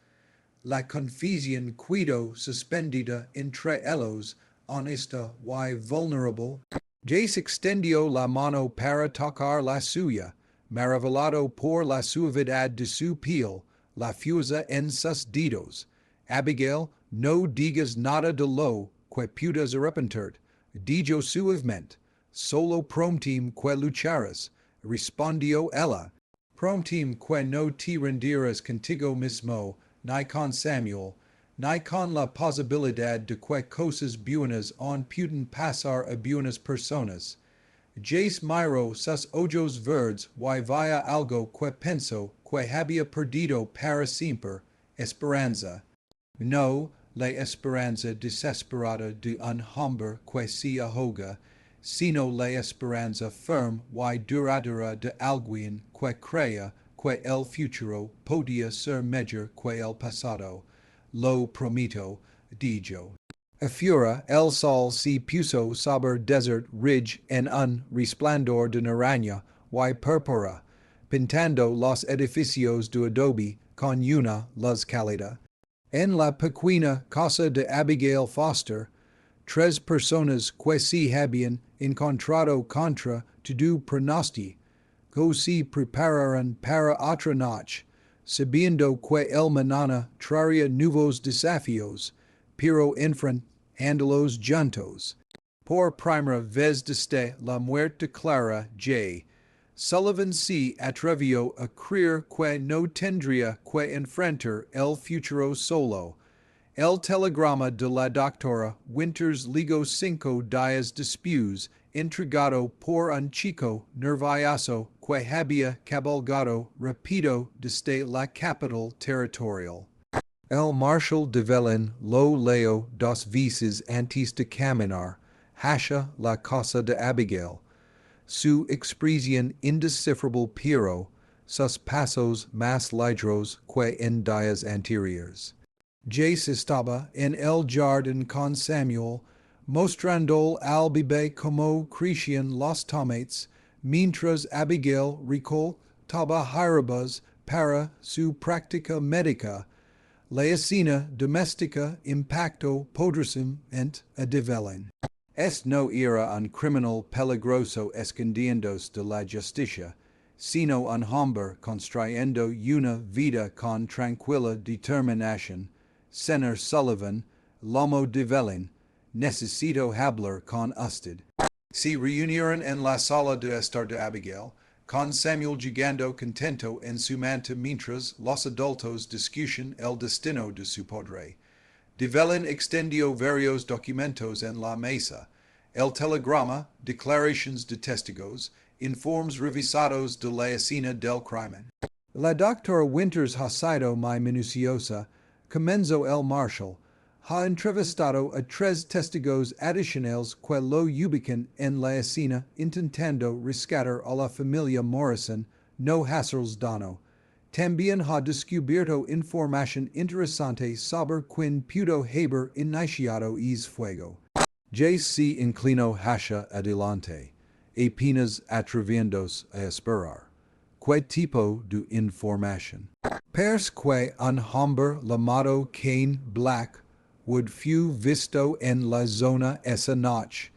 la confusión cuido suspendida entre ellos honesta y vulnerable. Jace extendió la mano para tocar la suya, maravillado por la suavidad de su piel, la fuerza en sus dedos. Abigail, no digas nada de lo que puedas arrepentir. Dijo suavemente, solo prometim que lucharás. Respondió ella, prometim que no te rendirás contigo mismo, ni con Samuel, ni con la posibilidad de que cosas buenas on pueden pasar a buenas personas. Jace miro sus ojos verdes y vaya algo que penso que había perdido para siempre, Esperanza. No la esperanza desesperada de un hombre que se ahoga, sino la esperanza firme y duradera de alguien que crea que el futuro podía ser mejor que el pasado. Lo prometo, dijo. Afuera, el sol se puso sobre desert ridge en un resplandor de naranja y púrpura, pintando los edificios de adobe con una luz cálida. En la pequeña casa de Abigail Foster, 3 personas que se habían encontrado contra todo pronóstico se prepararon para otra noche, sabiendo que el mañana traería nuevos desafíos, pero enfrentándolos juntos. Por primera vez desde la muerte clara J. Sullivan se atrevió a creer que no tendría que enfrentar el futuro solo. El telegrama de la doctora Winters ligó 5 días después, entregado por un chico nervioso que había cabalgado rápido desde la capital territorial. El marshal de Velen lo leyó 2 veces antes de caminar hacia la casa de Abigail. Su expresión indescifrable pero sus pasos más ligeros que en días anteriores. Jace estaba en el jardín con Samuel, mostrando al bebé como crecían los tomates, mientras Abigail recortaba hierbas para su práctica médica. La escena doméstica impactó poderosamente a Devlin. No era un criminal peligroso escondiéndose de la justicia, sino un hombre construyendo una vida con tranquila determinación. Señor Sullivan, lomo de Velen, necesito hablar con usted. Se reunieron en la sala de estar de Abigail, con Samuel llegando contento en su manta mientras los adultos discutían el destino de su padre. De Velen extendió varios documentos en la mesa, el telegrama, declaraciones de testigos, informes revisados de la escena del crimen. La doctora Winters ha sido muy minuciosa, comenzó el marshal, ha entrevistado a 3 testigos adicionales que lo ubican en la escena intentando rescatar a la familia Morrison, no hacerles daño. También ha descubierto información interesante sobre quien pudo haber iniciado el fuego. Jace se inclinó hacia adelante, apenas atreviéndose a esperar. ¿Qué tipo de información? Parece que un hombre llamado Cain Black would fue visto en la zona esa noche.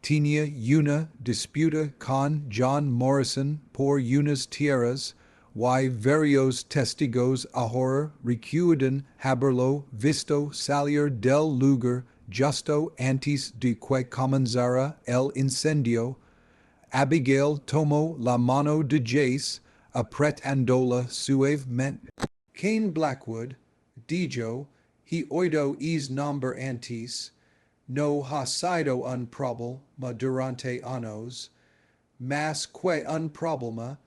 Tenía una disputa con John Morrison por unas tierras, y varios testigos ahora recuerdan haberlo visto salir del lugar justo antes de que comenzara el incendio. Abigail tomó la mano de Jace, apretándola suavemente. Cain Blackwood, dijo, he oído es nombre antes, no ha sido un problema durante años, mas que un problema,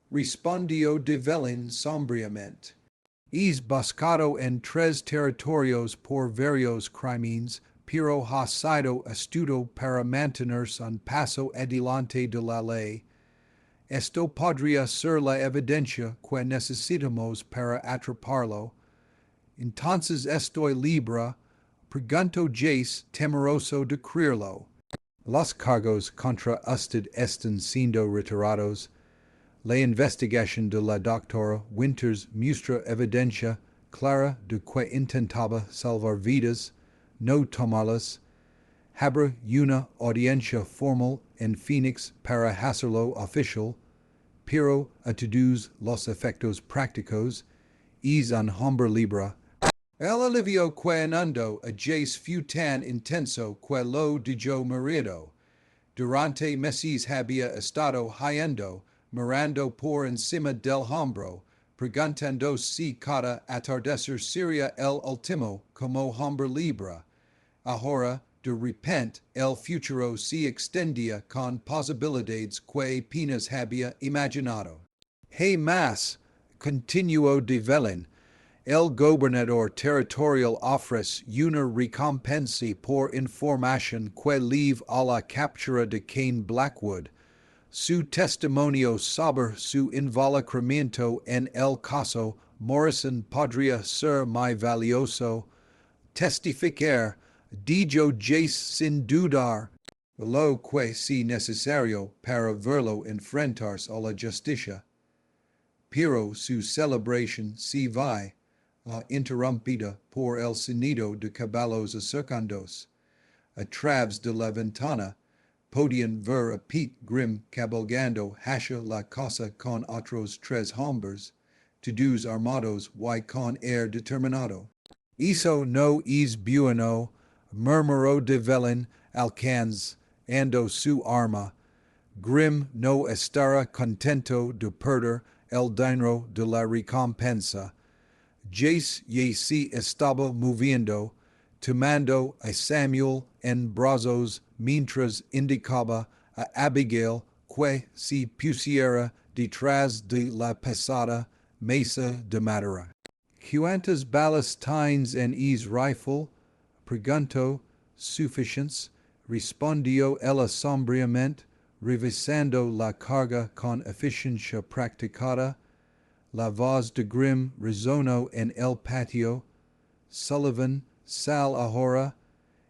respondió de Velen sombríamente. Es buscado en 3 territorios por varios crímenes, pero ha sido astuto para mantenerse un paso adelante de la ley. Esto podría ser la evidencia que necesitamos para atraparlo. Entonces estoy libre, preguntó Jace, temeroso de creerlo. Los cargos contra usted están siendo retirados. La investigación de la doctora Winters muestra evidencia clara de que intentaba salvar vidas, no tomarlas. Habrá una audiencia formal en Phoenix para hacerlo oficial, pero a todos los efectos prácticos es un hombre libre. El alivio que inundó a Jace fue tan intenso que lo dejó marido. Durante meses había estado yendo, mirando por encima del hombro, preguntando si cada atardecer sería el último como hombre libre. Ahora, de repente, el futuro se extendía con posibilidades que apenas había imaginado. Hey más, continuó de Velen, el gobernador territorial ofrece una recompensa por información que lleva a la captura de Kane Blackwood. Su testimonio sobre su involucramiento en el caso Morrison podría ser muy valioso. Testificar, dijo Jace sin dudar, lo que sea necesario para verlo enfrentarse a la justicia. Pero su celebración se va interrumpida por el sonido de caballos acercándose. A través de la ventana podían ver a Pete Grimm cabalgando hacia la casa con otros tres hombres, todos armados y con air determinado. Eso no es bueno, murmuró de Velen alcanzando su arma. Grimm no estará contento de perder el dinero de la recompensa. Jace ya se estaba moviendo, tomando a Samuel en brazos mientras indicaba a Abigail que se pusiera detrás de la pesada mesa de madera. ¿Cuántas balas tienes en esa rifle? Preguntó. Suficientes, respondió ella sombriamente, revisando la carga con eficiencia practicada. La voz de Grimm resonó en el patio. Sullivan, sal ahora.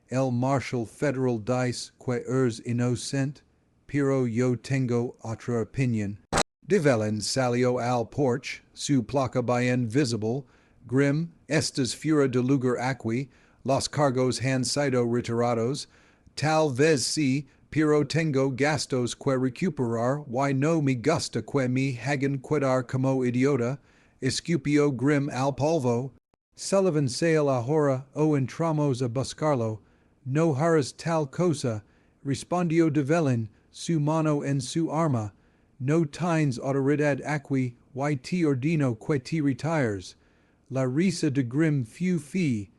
El marshal federal dice que eres inocente, pero yo tengo otra opinión. De Velen salió al porche, su placa bien visible. Grimm, estas fuera de lugar aquí, los cargos han sido retirados. Tal vez sí, pero tengo gastos que recuperar y no me gusta que me hagan quedar como idiota, escupió Grimm al polvo. Sullivan sale ahora o entramos a buscarlo. No harás tal cosa, respondió de Velen, su mano en su arma. No tienes autoridad aquí y te ordeno que te retires. La risa de Grimm fue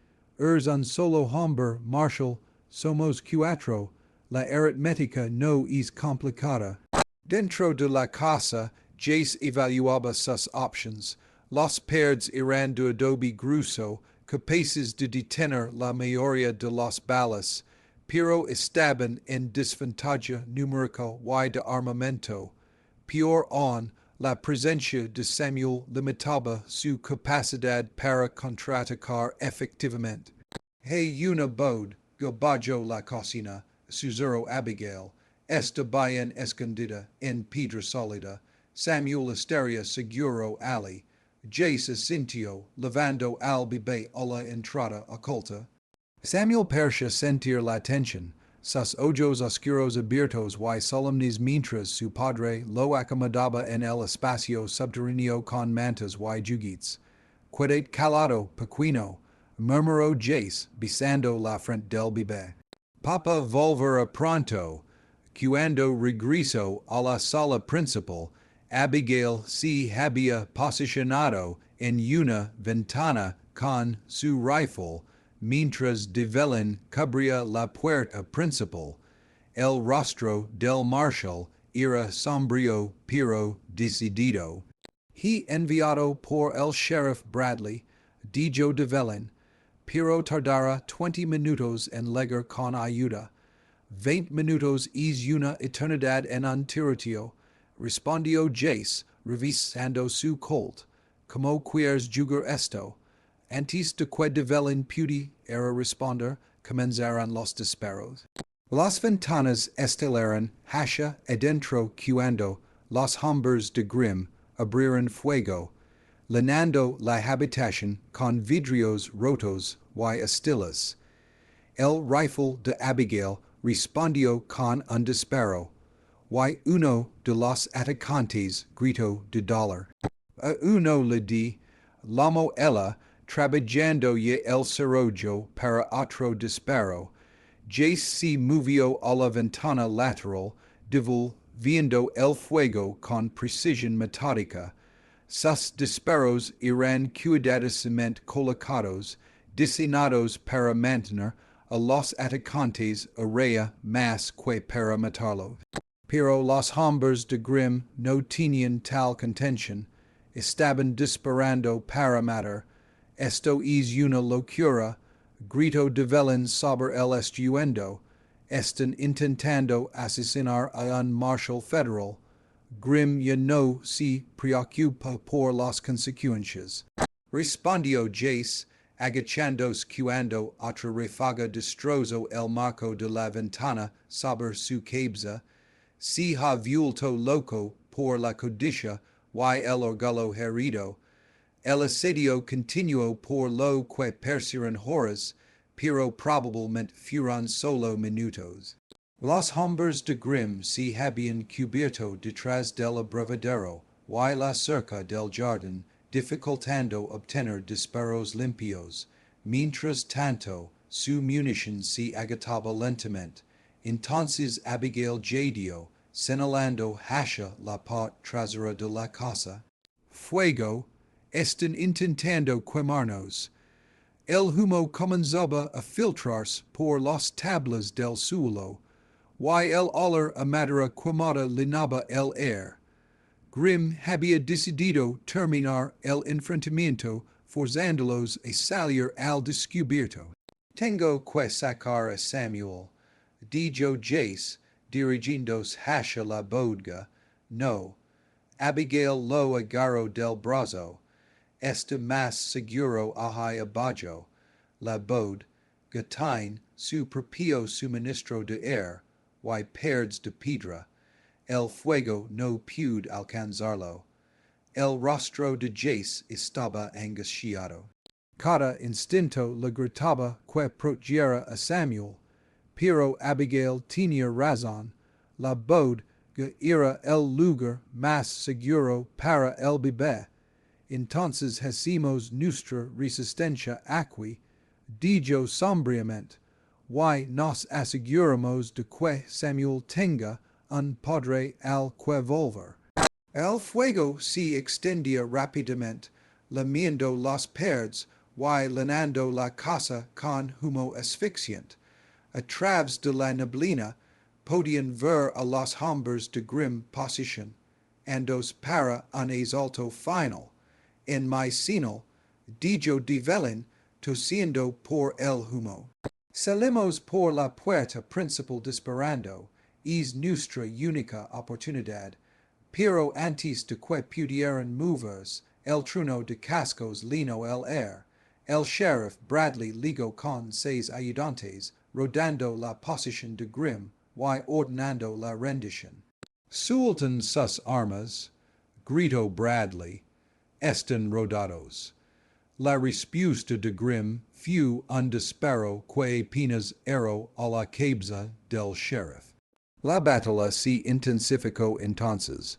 eres un solo hombre, Marshal, somos cuatro. La aritmética no es complicada. Dentro de la casa, Jace evaluaba sus options. Los perds eran de adobe grueso, capaces de detener la mayoría de las balas, pero estaban en desventaja numérica y de armamento. Peor aún, la presencia de Samuel limitaba su capacidad para contraatacar efectivamente. Hey una bod, gabajo la cocina, susurró Abigail. Esta bien escondida en piedra sólida. Samuel estaría seguro allí. Jace asintió, levando al bebé a la entrada oculta. Samuel parecía sentir la tensión. Sus ojos oscuros abiertos y solemnes mientras su padre lo acomodaba en el espacio subterráneo con mantas y juguetes. Quedate calado, pequeño, murmuró Jace, besando la frente del bebé. Papa volverá pronto. Cuando regresó a la sala principal, Abigail se había posicionado en una ventana con su rifle, mientras de Velen cubría la puerta principal. El rostro del marshal era sombrío pero decidido. He enviado por el sheriff Bradley, dijo de Velen, pero tardará 20 minutos en llegar con ayuda. 20 minutos es una eternidad en un tiroteo, respondió Jace, revisando su colt. ¿Cómo quieres jugar esto? Antes de que de Velen pudiera responder, comenzaron los disparos. Las ventanas estelaran hasha adentro cuando los hombres de grim abriran fuego, llenando la habitación con vidrios rotos y estilas. El rifle de Abigail respondió con un disparo, y uno de los atacantes gritó de dolor. A uno le di, llamó ella, trabajando ya el cerrojo para otro disparo. Jace se movió a la ventana lateral, devolviendo el fuego con precisión metódica. Sus disparos eran cuidadosamente colocados, diseñados para mantener a los atacantes a raya más que para matarlos. Pero los hombres de Grimm no tenían tal contención, estaban disparando para matar. Esto es una locura, grito develen sobre el estruendo, están intentando asesinar a un marshal federal. Grimm ya no se preocupa por las consecuencias. Respondió Jace, agachándose cuando otra ráfaga destrozó el marco de la ventana sobre su cabeza. Se ha vuelto loco por la codicia y el orgullo herido. El asedio continuó por lo que parecieron horas, pero probablemente fueron solo minutos. Los hombres de Grimm se habían cubierto detrás del abrevadero y la cerca del jardín, dificultando obtener disparos limpios. Mientras tanto, su munición se agotaba lentamente. Entonces Abigail jadeó, señalando hacia la parte trasera de la casa. Fuego, están intentando quemarnos. El humo comenzaba a filtrarse por las tablas del suelo, y el olor a madera quemada llenaba el aire. Grimm había decidido terminar el enfrentamiento forzándolos a salir al descubierto. Tengo que sacar a Samuel, dijo Jace, dirigiéndose hacia la bodega. No. Abigail lo agarró del brazo. Está más seguro allá abajo. La bodega tiene su propio suministro de aire y paredes de piedra. El fuego no pudo alcanzarlo. El rostro de Jace estaba angustiado. Cada instinto le gritaba que protegiera a Samuel, pero Abigail tenía razón. La bodega era el lugar más seguro para el bebé. Entonces hacemos nuestra resistencia aquí, dijo sombríamente, y nos aseguramos de que Samuel tenga un padre al que volver. El fuego se extendía rápidamente, lamiendo las paredes y llenando la casa con humo asfixiante. A través de la neblina podían ver a los hombres de Grimm posicionándose para un asalto final. En mi señal, dijo Develen, tosiendo por el humo. Salimos por la puerta principal disparando. Es nuestra única oportunidad. Pero antes de que pudieran moverse, el trueno de cascos llenó el aire. El sheriff Bradley ligó con 6 ayudantes, rodando la posición de Grimm y ordenando la rendición. Suelten sus armas, gritó Bradley. Están rodados. La respuesta de Grimm fue un disparo que apenas hirió a la cabeza del sheriff. La batalla se intensificó entonces,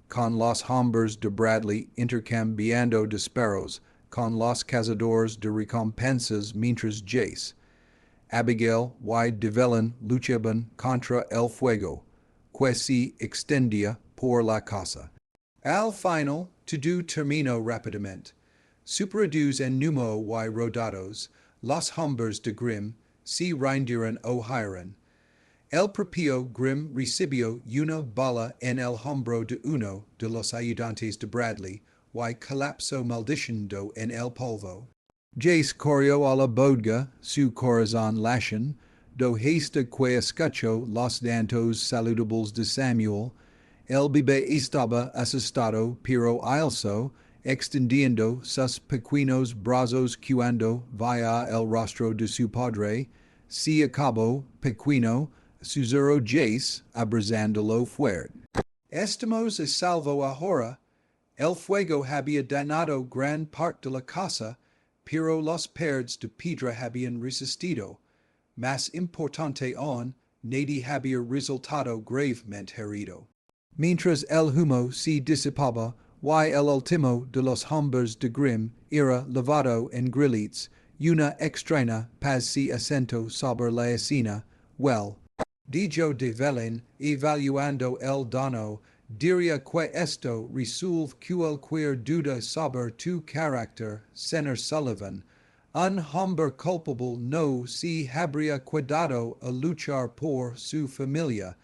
con los hombres de Bradley intercambiando disparos con los cazadores de recompensas mientras Jace, Abigail y Develen luchaban contra el fuego, que se extendía por la casa. Al final, todo terminó rápidamente. Superados en número y rodados, los hombres de Grimm se rindieron o huyeron. El propio Grimm recibió una bala en el hombro de uno de los ayudantes de Bradley y colapsó maldiciendo en el polvo. Jace corrió a la bodega, su corazón latiendo, do hasta que escuchó los dantos saludables de Samuel. El bebé estaba asustado, pero also extendiendo sus pequeños brazos cuando veía el rostro de su padre. Se acabó, pequeño, Susuro jace abrazandolo fuert. Estamos y salvo ahora, el fuego había danado gran parte de la casa, pero los perds de piedra habían resistido. Más importante aún, nadie había resultado gravemente herido. Mientras el humo se disipaba, el último de los hombres de Grim era lavado en grillits, una extraña paz se asentó sobre la escena, dijo de Velen, evaluando el dono, diría que esto resuelve cualquier duda sobre tu carácter, Señor Sullivan. Un hombre culpable no se habría cuidado a luchar por su familia.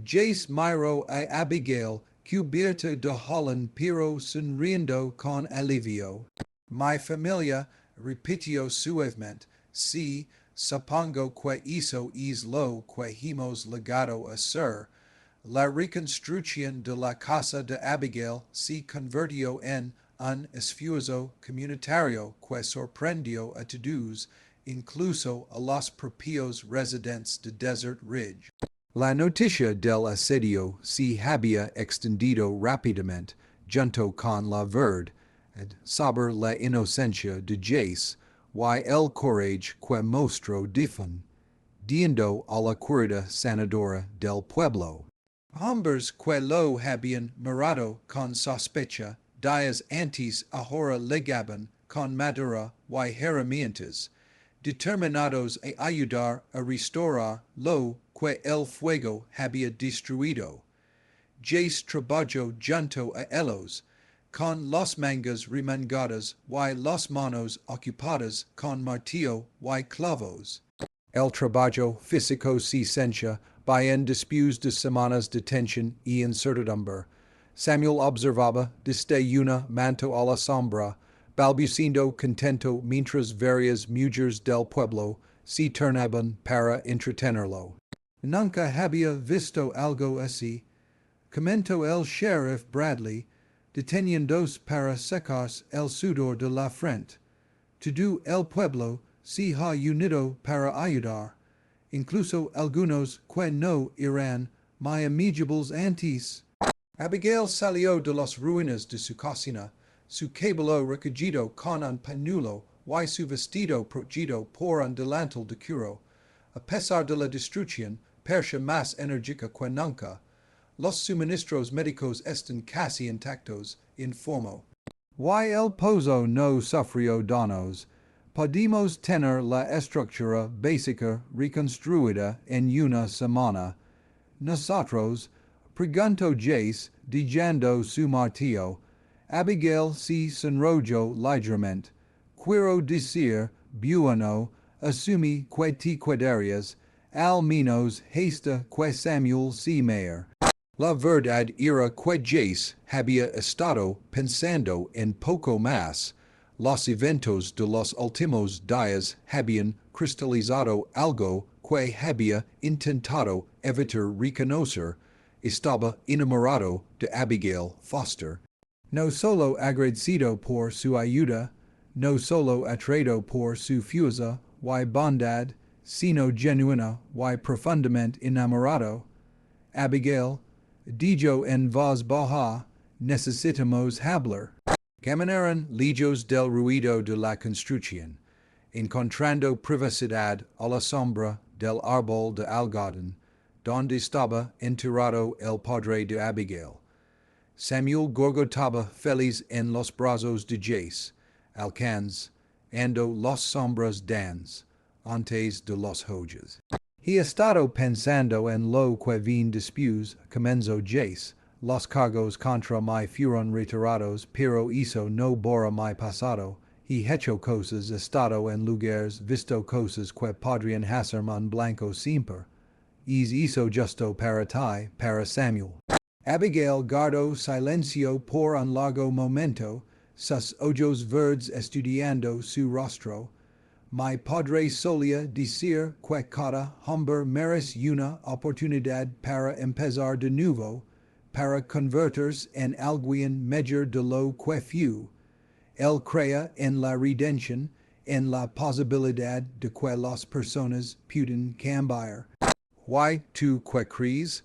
Jace miró a Abigail, cubierta de Holland, pero sonriendo con alivio. Mi familia, repitió suavemente, sí, supongo que eso es lo que hemos llegado a ser. La reconstrucción de la casa de Abigail se convirtió en un esfuerzo comunitario que sorprendió a todos, incluso a los propios residentes de Desert Ridge. La noticia del asedio se había extendido rápidamente junto con la verdad sobre la inocencia de Jace y el coraje que mostró defendiendo a la cuerda sanadora del pueblo. Hombres que lo habían mirado con sospecha días antes ahora llegaban con madera y herramientas, determinados a ayudar a restaurar lo que el fuego había destruido. Jace trabajó junto a ellos, con las mangas remangadas y las manos ocupadas con martillo y clavos. El trabajo físico se sencha en después de semanas de tensión y incertidumbre. Samuel observaba desde una manto a la sombra, balbuciendo contento mientras varias mujeres del pueblo se turnaban para entretenerlo. Nunca había visto algo así, comentó el sheriff Bradley, deteniéndose para secarse el sudor de la frente. Todo el pueblo se ha unido para ayudar, incluso algunos que no eran muy amigables antes. Abigail salió de las ruinas de su cocina, su cabello recogido con un pañuelo y su vestido protegido por un delantal de cuero. A pesar de la destrucción, parecía más enérgica que nunca. Los suministros médicos están casi intactos, informó. Y el pozo no sufrió daños. Podemos tener la estructura básica reconstruida en una semana. Nosotros, preguntó Jace, dejando su martillo. Abigail se sonrojó ligeramente. Quiero decir, bueno, asumí que te quedarías, al menos hasta que Samuel se mayor. La verdad era que Jace había estado pensando en poco más. Los eventos de los últimos días habían cristalizado algo que había intentado evitar reconocer. Estaba enamorado de Abigail Foster. No solo agradecido por su ayuda, no solo atraído por su fuerza y bondad, sino genuina y profundamente enamorado. Abigail, dijo en voz baja, necesitamos hablar. Caminaron lejos del ruido de la construcción, encontrando privacidad a la sombra del árbol de algodón, donde estaba enterrado el padre de Abigail. Samuel gorgotaba feliz en los brazos de Jace, alcanzando las sombras dans, antes de los hoyos. He estado pensando en lo que vine después, comenzó Jace. Los cargos contra mí fueron retirados, pero eso no borra mi pasado. He hecho cosas, estado en lugares, visto cosas que podrían hacerme un blanco siempre. Es eso justo para ti, para Samuel. Abigail guardó silencio por un largo momento, sus ojos verdes estudiando su rostro. Mi padre solía decir que cada hombre merece una oportunidad para empezar de nuevo, para convertirse en alguien mejor de lo que fue. Él crea en la redención, en la posibilidad de que las personas puedan cambiar. y tu quecries,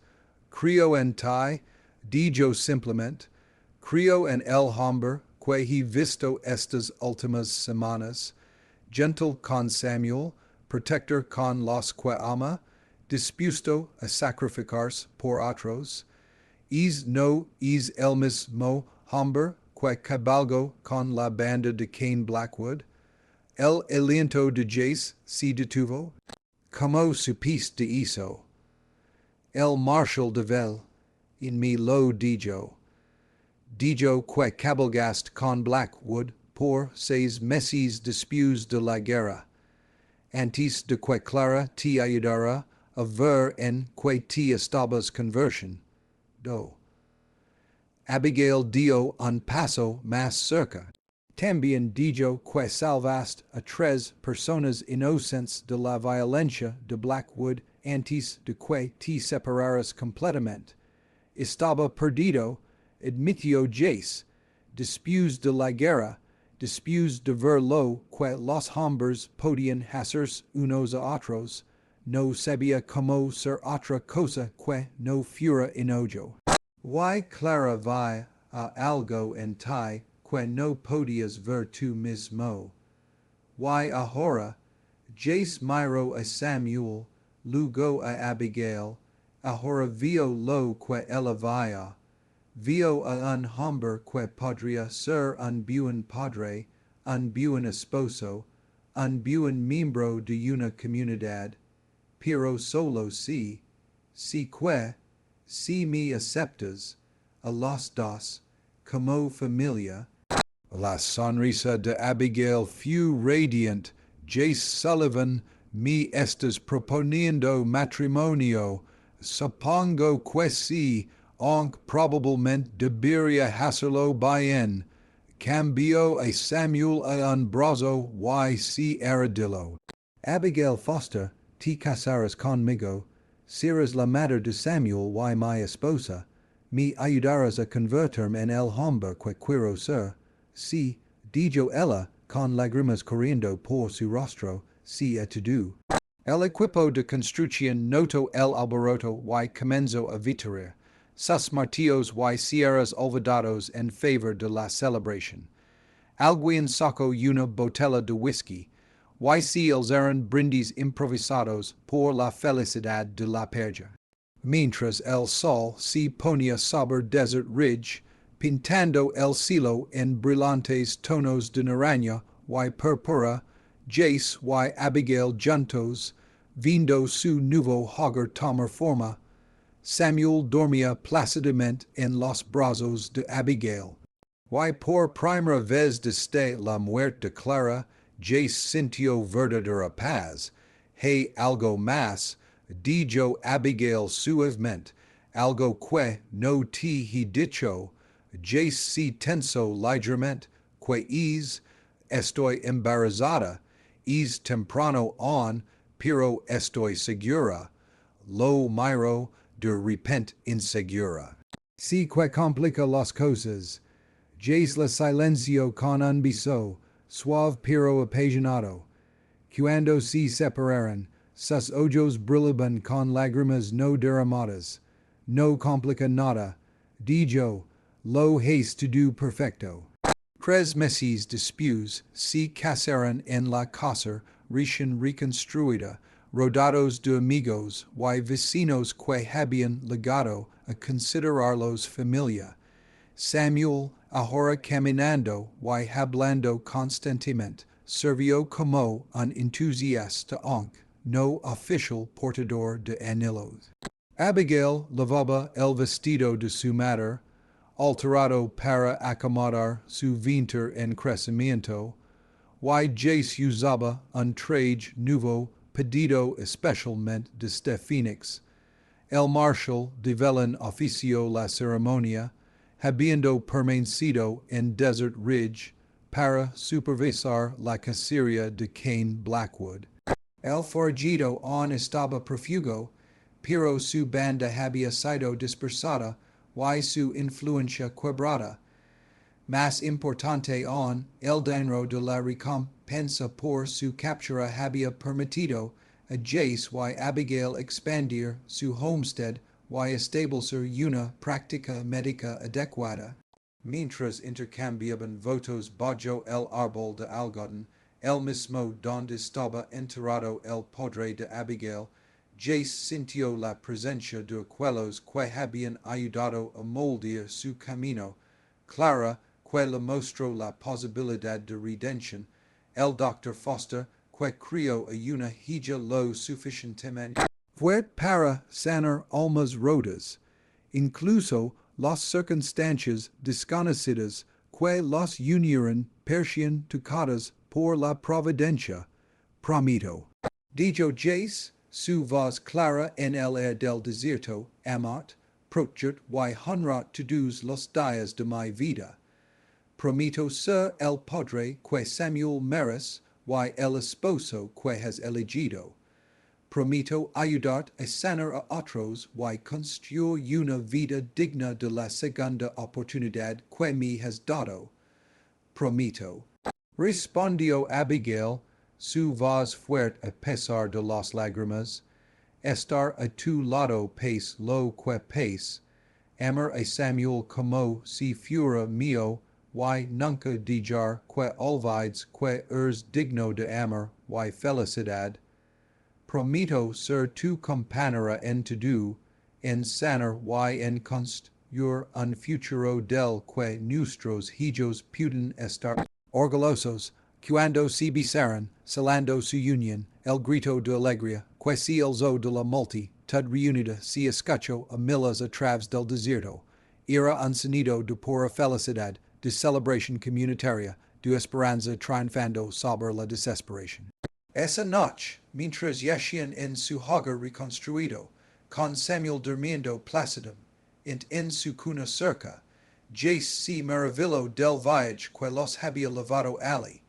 crio en tai, digio simplement, crio en el hombre, que he visto estas ultimas semanas, gentle con Samuel, protector con los que ama, dispuesto a sacrificars por otros, is no is el mismo hombre que cabalgo con la banda de Cain Blackwood, el aliento de Jace si detuvo, como supiste de hizo, el marshal de Vel, in mi lo dijo que cabalgast con Blackwood por 6 meses después de la guerra, antes de que Clara te ayudara a ver en que te estabas conversión. Do. Abigail dio un paso más cerca. También dijo que salvast a 3 personas inocentes de la violencia de Blackwood antes de que te separaras completamente. Estaba perdido, admitió Jace, después de la guerra, después de ver lo que los hombres podían hacer unos a otros, no sabía cómo ser otra cosa que no fuera enojo. Why Clara vi a algo en ti que no podías ver tú mismo? Why ahora, Jace miró a Samuel, luego a Abigail, ahora vio lo que ella veía, vio a un hombre que podría ser un buen padre, un buen esposo, un buen miembro de una comunidad, pero solo si que, si me aceptas, a los dos, como familia. La sonrisa de Abigail fue radiant. Jace Sullivan, me estás proponiendo matrimonio. Supongo que sí, aunque probablemente debería hacerlo bien. Cambio a Samuel a un brazo y si heredilo. Abigail Foster, te casarás conmigo, serás la madre de Samuel y mi esposa, me ayudarás a convertirme en el hombre que quiero ser. Sí, dijo ella, con lágrimas corriendo por su rostro, sí tú. El equipo de construcción notó el alboroto y comenzó a vitorear sus martillos y sierras olvidados en favor de la celebración. Alguien sacó una botella de whisky, y se alzaron brindis improvisados por la felicidad de la perja. Mientras el sol se ponía sobre Desert Ridge, pintando el cielo en brillantes tonos de naranja y púrpura, Jace y Abigail juntos, viendo su nuevo hogar tomar forma, Samuel dormía plácidamente en los brazos de Abigail. Y por primera vez desde la muerte de Clara, Jace sintió verdadera paz. Hey, algo más, dijo Abigail suavemente, algo que no te he dicho. Jace se tensó ligeramente, que estoy embarazada, temprano aún, pero estoy segura. Lo miro de repente insegura. Sí que complica las cosas. Jace la silencio con un beso, suave pero apasionado. Cuando se separaron, sus ojos brillaban con lágrimas no derramadas. No complica nada, dijo, lo has todo perfecto. 3 meses después se casaron en la casa recién reconstruida, rodeados de amigos y vecinos que habían llegado a considerarlos familia. Samuel, ahora caminando y hablando constantemente, sirvió como un entusiasta aunque no oficial portador de anillos. Abigail lavaba el vestido de su madre, alterado para acomodar su vientre en crecimiento, y Jace usaba un traje nuevo pedido especialmente desde Phoenix. El marshal de Velen ofició la ceremonia, habiendo permanecido en Desert Ridge para supervisar la cacería de Cain Blackwood. El forajido aún estaba prófugo, pero su banda había sido dispersada y su influencia quebrada. Más importante aún, el dinero de la recompensa por su captura había permitido a Jace y Abigail expandir su homestead y establecer una práctica médica adecuada, mientras intercambiaban votos bajo el árbol de algodón, el mismo donde estaba enterrado el padre de Abigail. Jace sintió la presencia de aquellos que habían ayudado a moldear su camino. Clara, que le mostró la posibilidad de redención. El Dr. Foster, que crió a una hija lo suficientemente fuerte para sanar almas rotas. Incluso las circunstancias desconocidas que las unieron parecían tocadas por la providencia. Prometo. Dijo Jace, su voz clara en el air del desierto, amat, prochert y honrat todos los días de mi vida. Prometo ser el padre que Samuel mereces y el esposo que has elegido. Prometo ayudar a sanar a otros y construir una vida digna de la segunda oportunidad que me has dado. Prometo. Respondió Abigail, su voz fuerte a pesar de las lágrimas, estar a tu lado pes lo que pes, amar a Samuel como si fuera mío, y nunca dejar que olvides que eres digno de amar y felicidad. Prometo ser tu compañera en todo, en sanar y en construir un futuro del que nuestros hijos pueden estar orgullosos, cuando se besaran, celando su unión, el grito de alegría, que se alzó de la multitud reunida se escuchó a millas a través del desierto. Era un sonido de pura felicidad, de celebración comunitaria, de esperanza triunfando sobre la desesperación. Esa noche, mientras yacían en su hogar reconstruido, con Samuel durmiendo plácido en su cuna cerca, Jace se maravilló del viaje que los había llevado allí.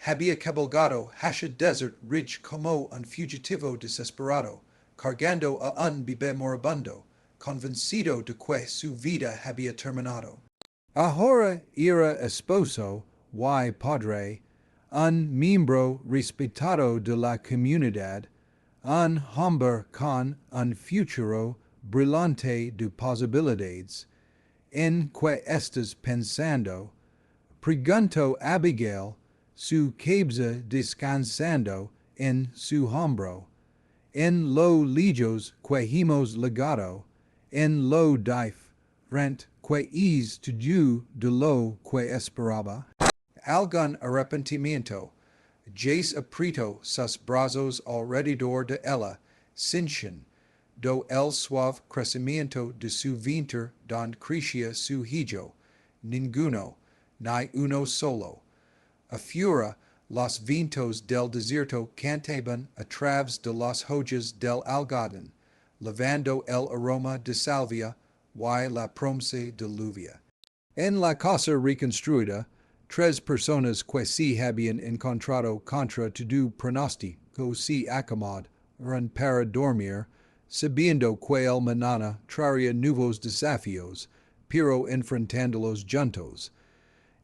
Había cabalgado hacia desert ridge como un fugitivo desesperado, cargando a un bebé moribundo, convencido de que su vida había terminado. Ahora era esposo y padre, un miembro respetado de la comunidad, un hombre con un futuro brillante de posibilidades. ¿En qué estás pensando? Preguntó Abigail, su cabeza descansando en su hombro. En lo lejos que hemos llegado, en lo diferente que es todo de lo que esperaba. Algún arrepentimiento. Jace apretó sus brazos alrededor de ella, cinchen, do el suave crecimiento de su vientre donde crecía su hijo, ninguno, ni uno solo. Afuera, los vientos del desierto cantaban a través de las hojas del algodón, levando el aroma de salvia y la promesa de lluvia. En la casa reconstruida, 3 personas que se habían encontrado contra todo pronóstico se acomodaron para dormir, sabiendo que el mañana traería nuevos desafíos, pero enfrentándolos juntos.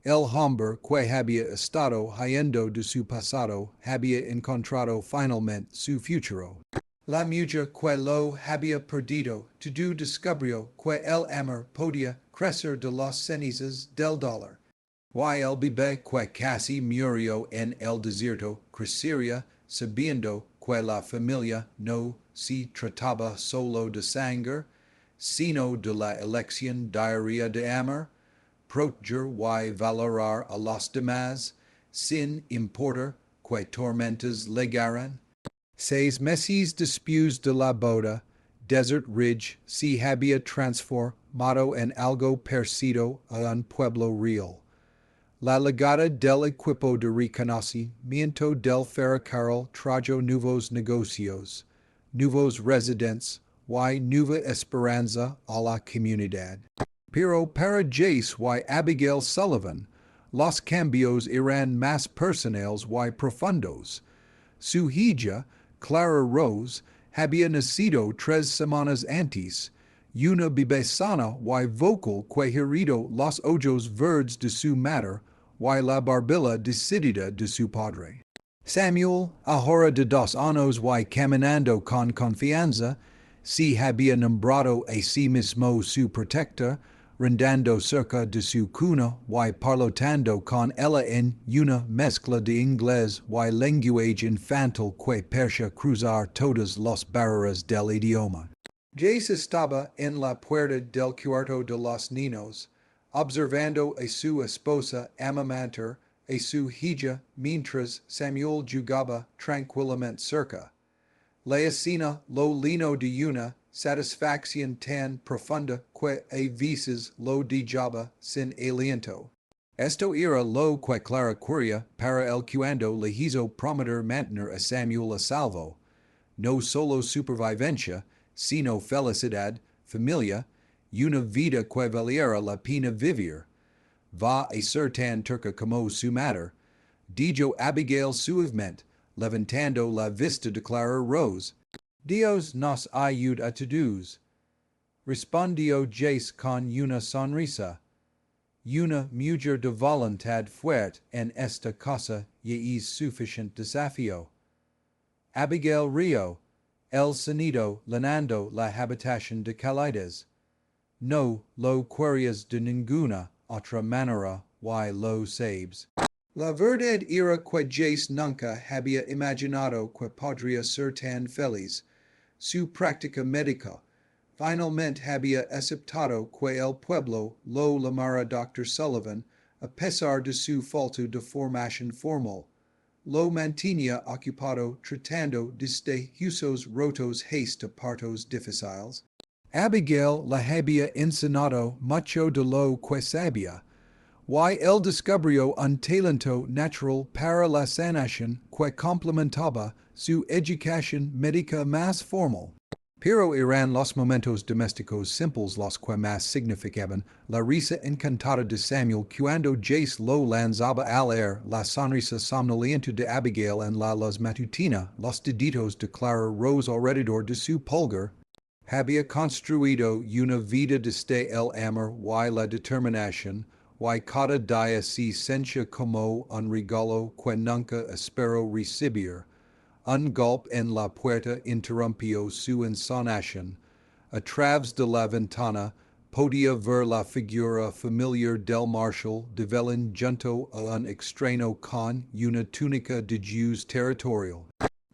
El hombre que había estado huyendo de su pasado había encontrado finalmente su futuro. La mujer que lo había perdido todo descubrió que el amor podía crecer de las cenizas del dolor. Y el bebé que casi murió en el desierto crecería sabiendo que la familia no se trataba solo de sangre, sino de la elección diaria de amor, proteger y valorar a los demás, sin importar qué tormentas llegaran. 6 meses después de la boda, Desert Ridge se había transformado en algo parecido a un pueblo real. La llegada del equipo de reconocimiento del ferrocarril trajo nuevos negocios, nuevos residentes y nueva esperanza a la comunidad. Pero para Jace y Abigail Sullivan, los cambios eran más personales y profundos. Su hija, Clara Rose, había nacido 3 semanas antes, una bebé sana y vocal que herido los ojos verdes de su madre y la barbilla decidida de su padre. Samuel, ahora de 2 años y caminando con confianza, si había nombrado a sí mismo su protector, rendando cerca de su cuna y parlotando con ella en una mezcla de inglés y lenguaje infantil que percha cruzar todas las barreras del idioma. Jace estaba en la puerta del cuarto de los niños, observando a su esposa amamantar a su hija mientras Samuel jugaba tranquilamente cerca. La escena lo llenó de una satisfacción tan profunda que a veces lo dejaba sin aliento. Esto era lo que Clara quería para el cuando le hizo prometer mantener a Samuel a salvo, no solo supervivencia, sino felicidad, familia, y una vida que valiera la pena vivir. Va a ser tan turca como su madre, dijo Abigail suavemente, levantando la vista de Clara Rose. Dios nos ayuda a todos, respondió Jace con una sonrisa. Una mujer de voluntad fuerte en esta casa ya es suficiente desafío. Abigail rió, el sonido llenando la habitación de calides. No lo querías de ninguna otra manera y lo sabes. La verdad era que Jace nunca había imaginado que podría ser tan feliz. Su práctica médica finalmente había aceptado que el pueblo lo llamara Dr. Sullivan a pesar de su falta de formación formal. Lo mantenía ocupado tratando desde huesos rotos hasta partos difíciles. Abigail la había enseñado mucho de lo que sabía, y él descubrió un talento natural para la sanación que complementaba su educación médica más formal. Pero eran los momentos domésticos simples los que más significaban la risa encantada de Samuel cuando Jace lo lanzaba al aire, la sonrisa somnolienta de Abigail en la luz matutina, los deditos de Clara Rose alrededor de su pulgar. Había construido una vida desde el amor y la determinación, y cada día se sentía como un regalo que nunca esperó recibir. Un golpe en la puerta interrumpió su ensonación. A través de la ventana podía ver la figura familiar del marshal Devlin junto a un extraño con una túnica de Jews territorial.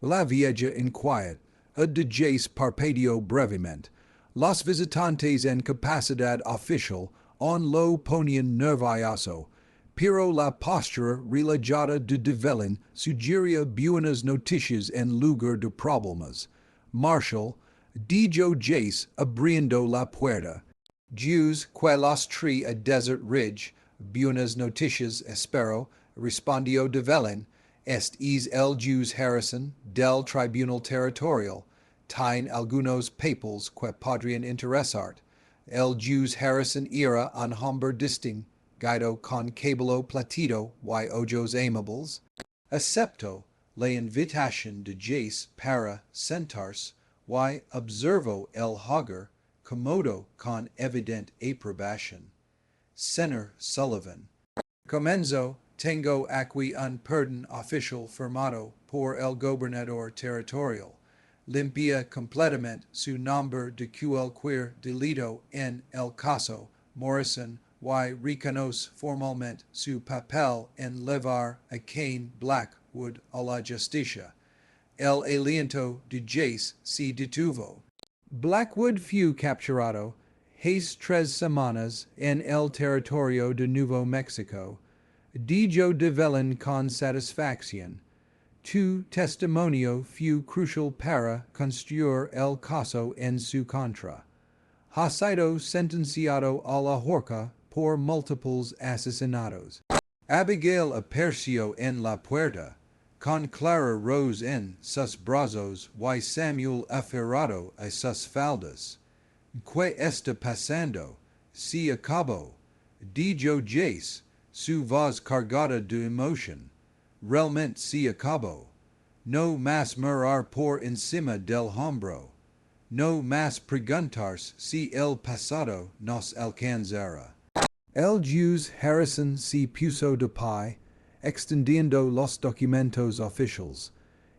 La vieja inquiet, de Jace parpadeó brevemente. Los visitantes en capacidad oficial on lo ponían nervioso, pero la postura relajada de Devlin sugería buenas noticias en lugar de problemas. Marshal, dijo Jace abriendo la puerta. Jews que los trae a Desert Ridge, buenas noticias espero, respondió Devlin. Es el Jews Harrison del Tribunal Territorial. Tiene algunos papeles que podrían interesar. El Jews Harrison era un hombre distinguido con cabello platido y ojos amables. Acepto la invitación de Jace para sentarse y observó el hogar cómodo con evidente aprobación. Señor Sullivan. Comenzo, tengo aquí un perdón oficial firmado por el gobernador territorial. Limpia completamente su nombre de cualquier delito en el caso Morrison y reconoce formalmente su papel en llevar a Kane Blackwood a la justicia. El aliento de Jace se detuvo. Blackwood fue capturado hace 3 semanas en el territorio de Nuevo México. Dijo Devlin con satisfacción. Tu testimonio fue crucial para construir el caso en su contra. Ha sido sentenciado a la horca por múltiples asesinatos. Abigail apareció en la puerta, con Clara Rose en sus brazos y Samuel aferrado a sus faldas. ¿Qué está pasando? Se acabó. Dijo Jace, su voz cargada de emoción. Realmente se acabó. No más mirar por encima del hombro. No más preguntarse si el pasado nos alcanzará. El Jews Harrison se puso de pie, extendiendo los documentos oficiales.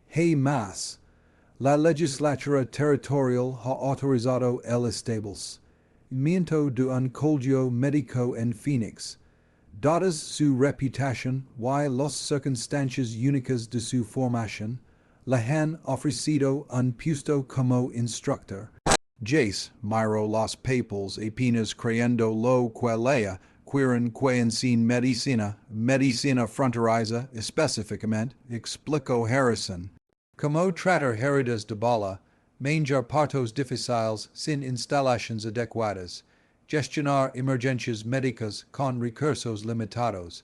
Hey más, la legislatura territorial ha autorizado el establecimiento de un colegio médico en Phoenix, dadas su reputación y las circunstancias únicas de su formación, le han ofrecido un puesto como instructor. Jace miró los papeles apenas creyendo lo que lea, quieren que en medicina fronteriza específicamente, explicó Harrison. Como tratar heridas de bala, manejar partos difíciles sin instalaciones adecuadas, gestionar emergencias médicas con recursos limitados.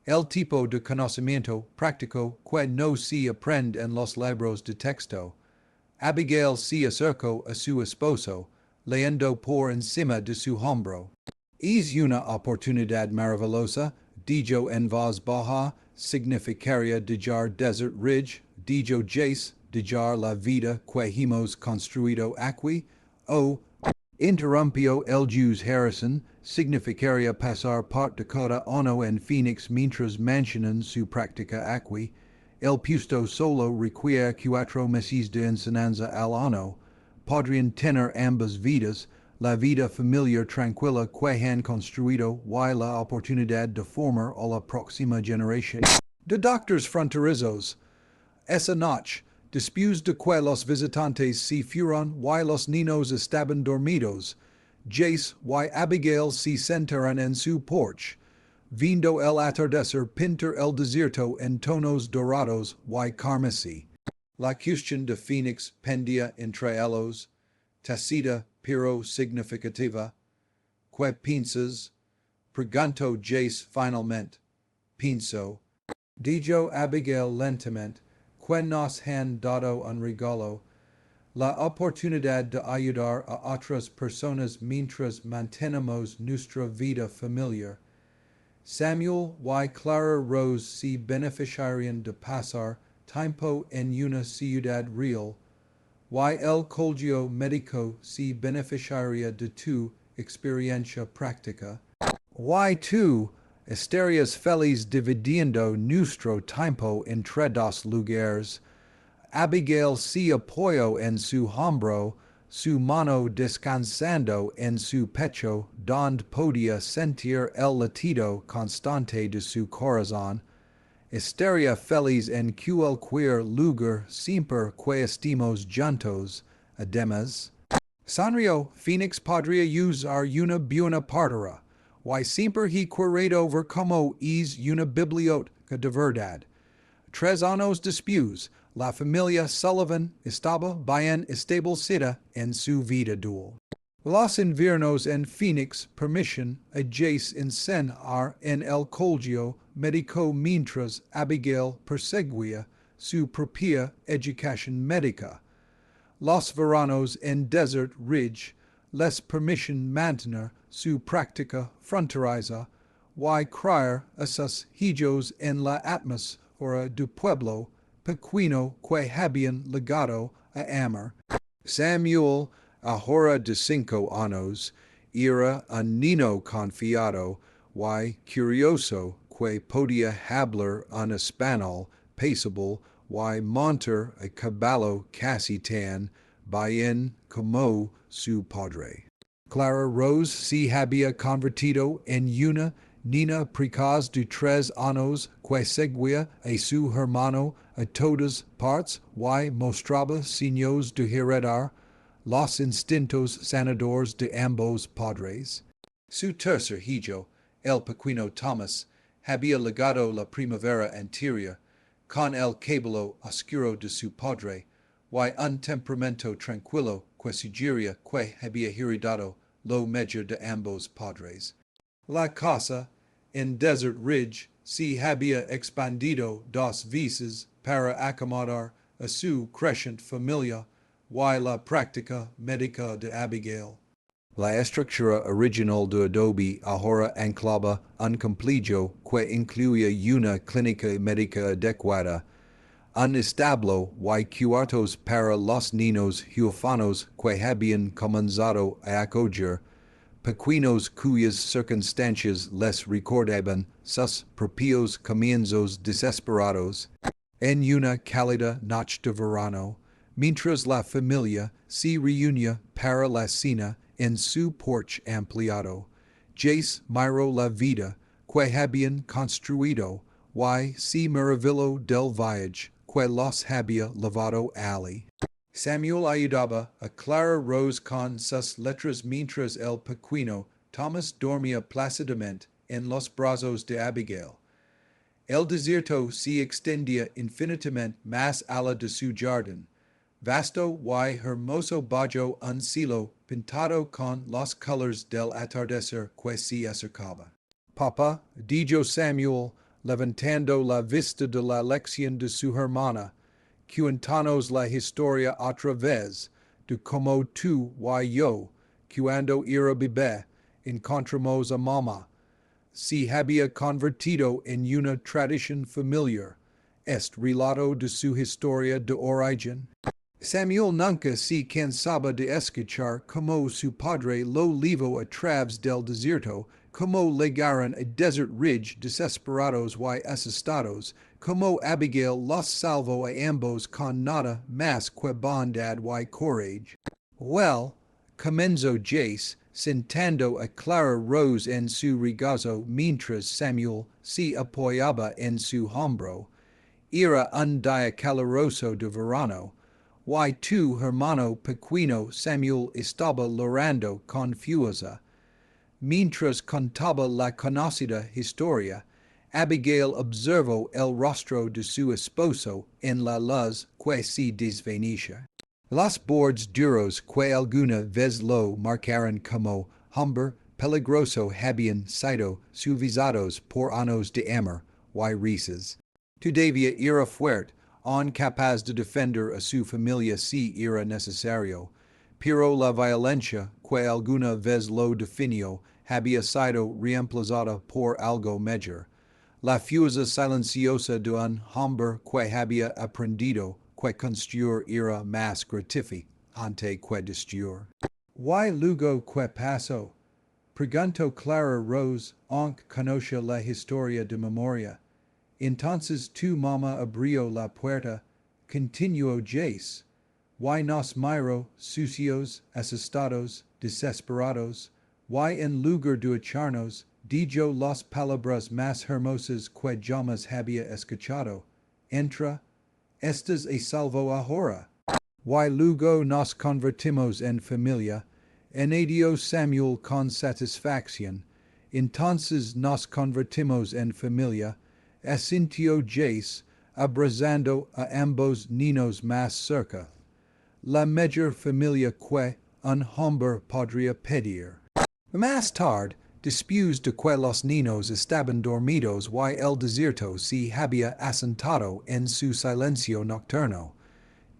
El tipo de conocimiento práctico que no se aprende en los libros de texto. Abigail se acercó a su esposo, leyendo por encima de su hombro. Es una oportunidad maravillosa, dijo en voz baja, significaría dejar Desert Ridge, dijo Jace, dejar la vida que hemos construido aquí, o, interrumpió el Juice Harrison, significaría pasar part de cada uno en Phoenix mientras mantienen su práctica aquí. El puesto solo requiere 4 meses de enseñanza al año. Podrían tener ambas vidas, la vida familiar tranquila que han construido y la oportunidad de formar a la próxima generación de doctores fronterizos. Esa noche, después de que los visitantes se fueron y los niños estaban dormidos, Jace y Abigail se sentaron en su porche, viendo el atardecer pintar el desierto en tonos dorados y carmesí. La cuestión de Phoenix pendía entre ellos, tácita pero significativa. ¿Qué piensas? Preguntó Jace finalmente. Pienso, dijo Abigail lentamente, que nos han dado un regalo, la oportunidad de ayudar a otras personas mientras mantenemos nuestra vida familiar. Samuel y Clara Rose se beneficiarían de pasar tiempo en una ciudad real, y el colegio médico se beneficiaría de tu experiencia práctica. Y tú estarías feliz dividiendo nuestro tiempo entre dos lugares. Abigail se apoyó en su hombro, su mano descansando en su pecho, donde podía sentir el latido constante de su corazón. Estaría feliz en cualquier lugar siempre que estemos juntos. Además, sonrió, Phoenix podría usar una buena partera, y siempre he querido ver cómo es una biblioteca de verdad. 3 años después, la familia Sullivan estaba bien establecida en su vida dual. Los inviernos en Phoenix permiten a Jace enseñar en el colegio médico mientras Abigail perseguía su propia educación médica. Los veranos en Desert Ridge les permiten mantener su práctica fronteriza y crear a sus hijos en la atmósfera du pueblo pequeño que habían llegado a amar. Samuel, ahora de 5 años, era un niño confiado y curioso que podía hablar un español peaceable y montar a caballo casi tan bien como su padre. Clara Rose se había convertido en una niña precoz de 3 años que seguía a su hermano a todas partes y mostraba signos de heredar los instintos sanadores de ambos padres. Su tercer hijo, el pequeño Thomas, había legado la primavera anterior, con el cabello oscuro de su padre, y un temperamento tranquilo que sugería que había heredado lo mejor de ambos padres. La casa, en Desert Ridge, se había expandido 2 veces para acomodar a su creciente familia y la práctica médica de Abigail. La estructura original de adobe ahora anclaba un complejo que incluía una clínica médica adecuada, un establo y cuartos para los niños huérfanos que habían comenzado a acoger, pequinos cuyas circunstancias les recordaban sus propios comienzos desesperados, en una cálida noche de verano, mientras la familia se reunía para la cena en su porche ampliado, Jace miró la vida que habían construido, y se maravilló del viaje que los había llevado allí. Samuel ayudaba a Clara Rose con sus letras mientras el pequeño Thomas dormía plácidamente en los brazos de Abigail. El desierto se extendía infinitamente más allá de su jardín, vasto y hermoso bajo un cielo pintado con los colores del atardecer que se acercaba. Papá, dijo Samuel, levantando la vista de la lección de su hermana, cuéntanos la historia otra vez de cómo tú y yo, cuando era bebé, encontramos a mamá. Se había convertido en una tradición familiar. Este relato de su historia de origen. Samuel nunca se cansaba de escuchar cómo su padre lo llevó a través del desierto, cómo llegaron a Desert Ridge desesperados y asustados, cómo Abigail los salvó a ambos con nada más que bondad y courage. Well, comenzó Jace, sentando a Clara Rose en su regazo mientras Samuel se apoyaba en su hombro. Era un día caluroso de verano. Y tu hermano pequeño Samuel estaba llorando confusa. Mientras contaba la conocida historia, Abigail observó el rostro de su esposo en la luz que se desvanecía. Los bordes duros que alguna vez lo marcaron como hombre peligroso habían sido suavizados por años de amor y risas. Todavía era fuerte, incapaz de defender a su familia si era necesario, pero la violencia que alguna vez lo definió había sido reemplazada por algo mejor, la fuerza silenciosa de un hombre que había aprendido que construir era más gratificante que destruir. ¿Y luego qué pasó? Preguntó Clara Rose, aunque conoce la historia de memoria. Entonces tu mamá abrió la puerta, continuó Jace. Y nos miró, sucios, asustados, desesperados, y en lugar de echarnos, dijo las palabras más hermosas que jamás había escuchado. Entra, estás a salvo ahora. Y luego nos convertimos en familia, añadió Samuel con satisfacción. Entonces nos convertimos en familia, asintió Jace, abrazando a ambos niños más cerca. La mejor familia que un hombre podría pedir. Más tarde, después de que los niños estaban dormidos y el desierto se había asentado en su silencio nocturno,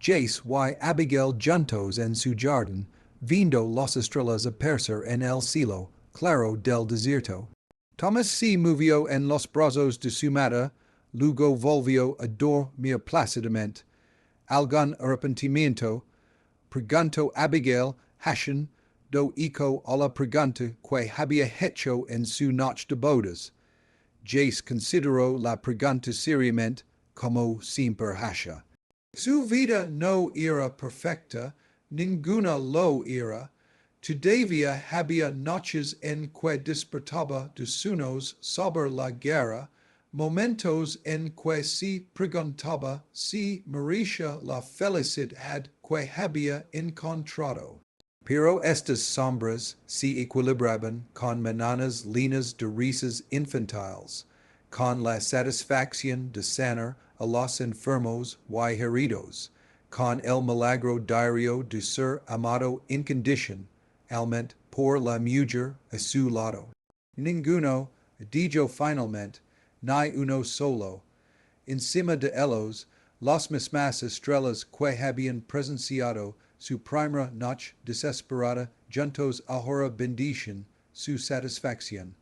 Jace y Abigail juntos en su jardín, viendo las estrellas aparecer en el cielo claro del desierto. Thomas se movió en los brazos de su madre, luego volvió a dormir plácidamente. Algún arrepentimiento, preguntó Abigail, Hashan, do eco a la pregunta que había hecho en su noche de bodas. Jace consideró la pregunta seriamente, como siempre hasha. Su vida no era perfecta, ninguna lo era. Todavía había noches en que despertaba de sueños sobre la guerra, momentos en que se preguntaba si merecía la felicidad que había encontrado. Pero estas sombras se equilibraban con mañanas llenas de risas infantiles, con la satisfacción de sanar a los enfermos y heridos, con el milagro diario de ser amado incondicionalmente por la mujer a su lado. Ninguno, dijo finalmente, ni uno solo. Encima de ellos, las mismas estrellas que habían presenciado su primera noche desesperada juntos ahora bendicen su satisfacción.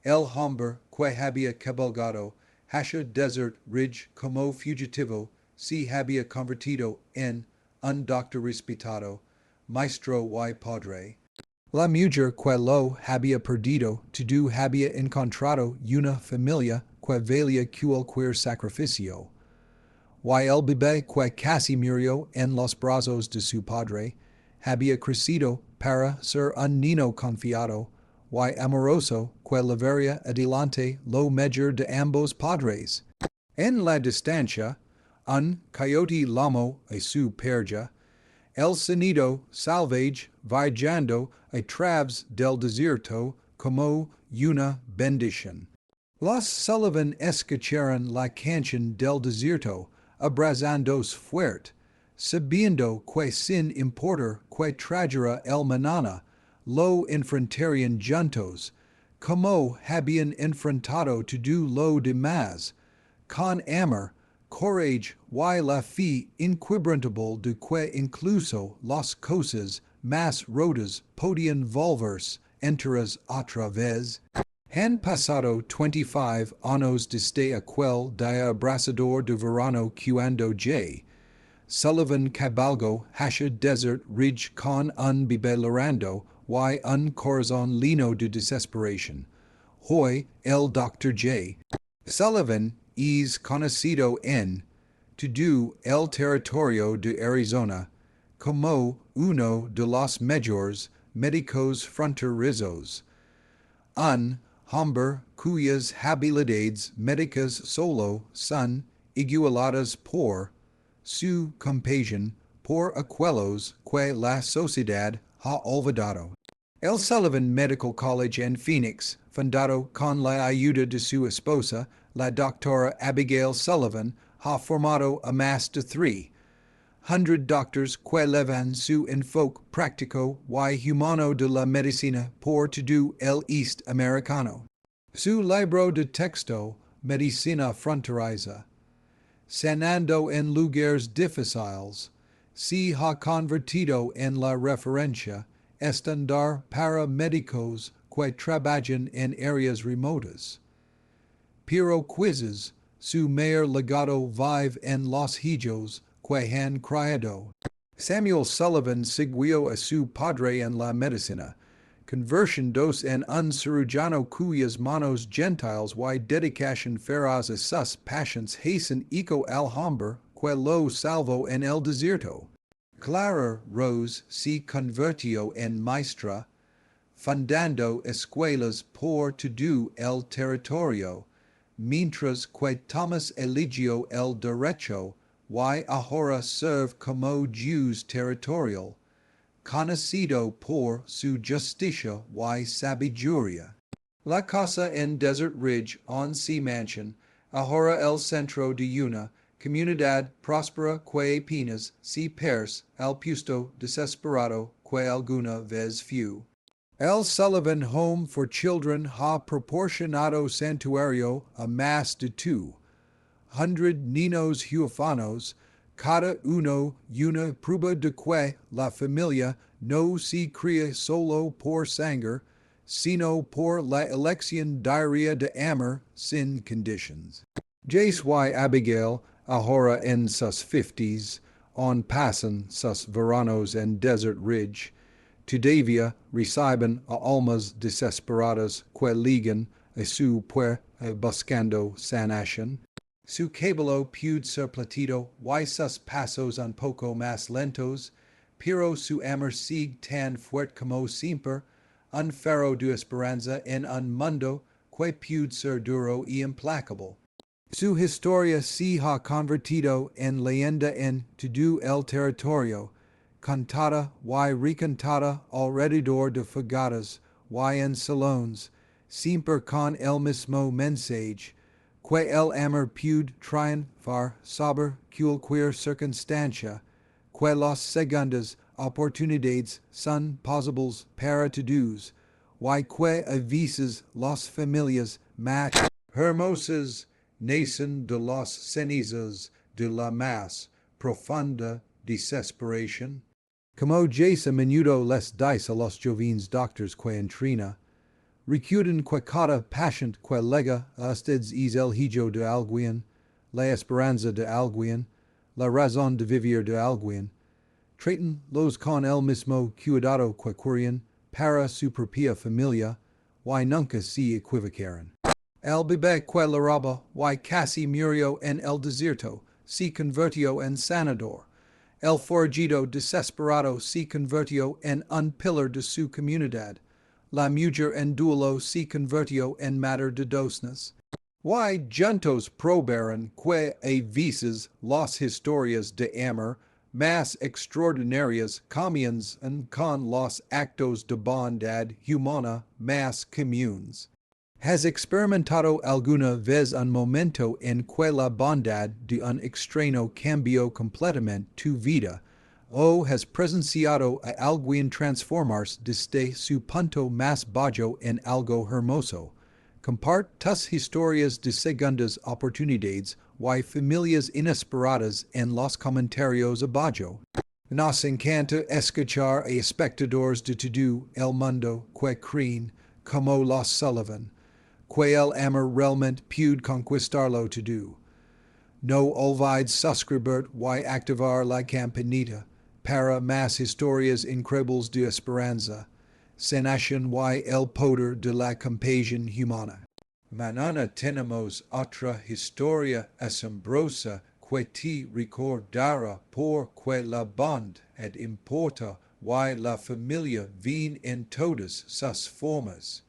El hombre que había cabalgado hacia Desert Ridge como fugitivo se había convertido en un doctor respetado, maestro y padre. La mujer que lo había perdido, to do había encontrado una familia que valía cualquier sacrificio. Y el bebé que casi murió en los brazos de su padre, había crecido para ser un niño confiado, y amoroso que llevaría adelante lo mejor de ambos padres. En la distancia, un coyote llamó a su perja, el sonido salvage viajando a través del desierto como una bendición. Los Sullivan escucharon la canción del desierto, abrazándose fuerte, sabiendo que sin importar que trajera el mañana, lo enfrentarían juntos, como habían enfrentado todo lo demás, con amor, courage y la fe inquebrantable de que incluso las cosas más rotas podían volverse enteras otra vez. Han pasado 25 años desde aquel día abrasador de verano cuando J. Sullivan cabalgó hacia Desert Ridge con un bebé llorando y un corazón lleno de desesperación. Hoy el Dr. J. Sullivan es conocido en todo el territorio de Arizona como uno de los mejores médicos fronterizos. Un hombre cuyas habilidades médicas solo son igualadas por su compasión por aquellos que la sociedad ha olvidado. El Sullivan Medical College en Phoenix, fundado con la ayuda de su esposa, la doctora Abigail Sullivan, ha formado a más de 300 doctores que llevan su enfoque práctico y humano de la medicina por todo el East americano. Su libro de texto, Medicina Fronteriza, sanando en lugares difíciles, se ha convertido en la referencia estándar para médicos que trabajan en áreas remotas. Pero quizás su mayor legado vive en los hijos que han criado. Samuel Sullivan siguió a su padre en la medicina, convirtiéndose en un cirujano cuyas manos gentiles y dedicación feroz a sus pacientes hacen eco al hombre que lo salvó en el desierto. Clara Rose se convirtió en maestra, fundando escuelas por todo el territorio, mientras que Thomas eligió el derecho y ahora serve como juez territorial, conocido por su justicia y sabiduría. La casa en Desert Ridge on Sea Mansion, ahora el centro de una comunidad próspera que apenas se pierde al puesto desesperado que alguna vez fue. El Sullivan Home for Children ha proporcionado santuario a más de 200 niños huérfanos, cada uno una prueba de que la familia no se cría solo por sangre, sino por la elección diaria de amor sin conditions. Jace y Abigail, ahora en sus 50s, on pasan sus veranos en Desert Ridge, todavía reciben a almas desesperadas que ligan a su puerta buscando sanación. Su cabello puede ser platido y sus pasos un poco más lentos, pero su amor sigue tan fuerte como siempre, un faro de esperanza en un mundo que puede ser duro y implacable. Su historia se ha convertido en leyenda en todo el territorio, cantada y recantada alrededor de fogatas y en salones, siempre con el mismo mensaje, que el amor puede triunfar sobre cualquier circunstancia, que las segundas oportunidades son posibles para todos, y que a veces las familias más hermosas nacen de las cenizas de la más profunda desesperación. Como ya se menudo les dice a los jóvenes doctores que entrena, recuerden que cada paciente que llega a ustedes es el hijo de alguien, la esperanza de alguien, la razón de vivir de alguien. Traten-los con el mismo cuidado que querían para su propia familia, y nunca se equivocaron. El bebé que la roba, y casi murió en el desierto, se convirtió en sanador. El forajido desesperado se convirtió en un pilar de su comunidad. La mujer en duelo se convirtió en madre de dosnes. Y juntos probaron que a veces las historias de amor más extraordinarias comienzan con los actos de bondad humana más comunes. ¿Has experimentado alguna vez un momento en que la bondad de un extraño cambió completamente tu vida? ¿O has presenciado a alguien transformarse desde su punto más bajo en algo hermoso? Compart tus historias de segundas oportunidades y familias inesperadas en los comentarios abajo. Nos encanta escuchar a espectadores de todo el mundo que creen, como los Sullivan, que el amor realmente puede conquistarlo todo. No olvides suscribir y activar la campanita para más historias increíbles de Esperanza, sanación y el poder de la compasión humana. Mañana tenemos otra historia asombrosa que te recordará porque la bondad importa y la familia viene en todas sus formas.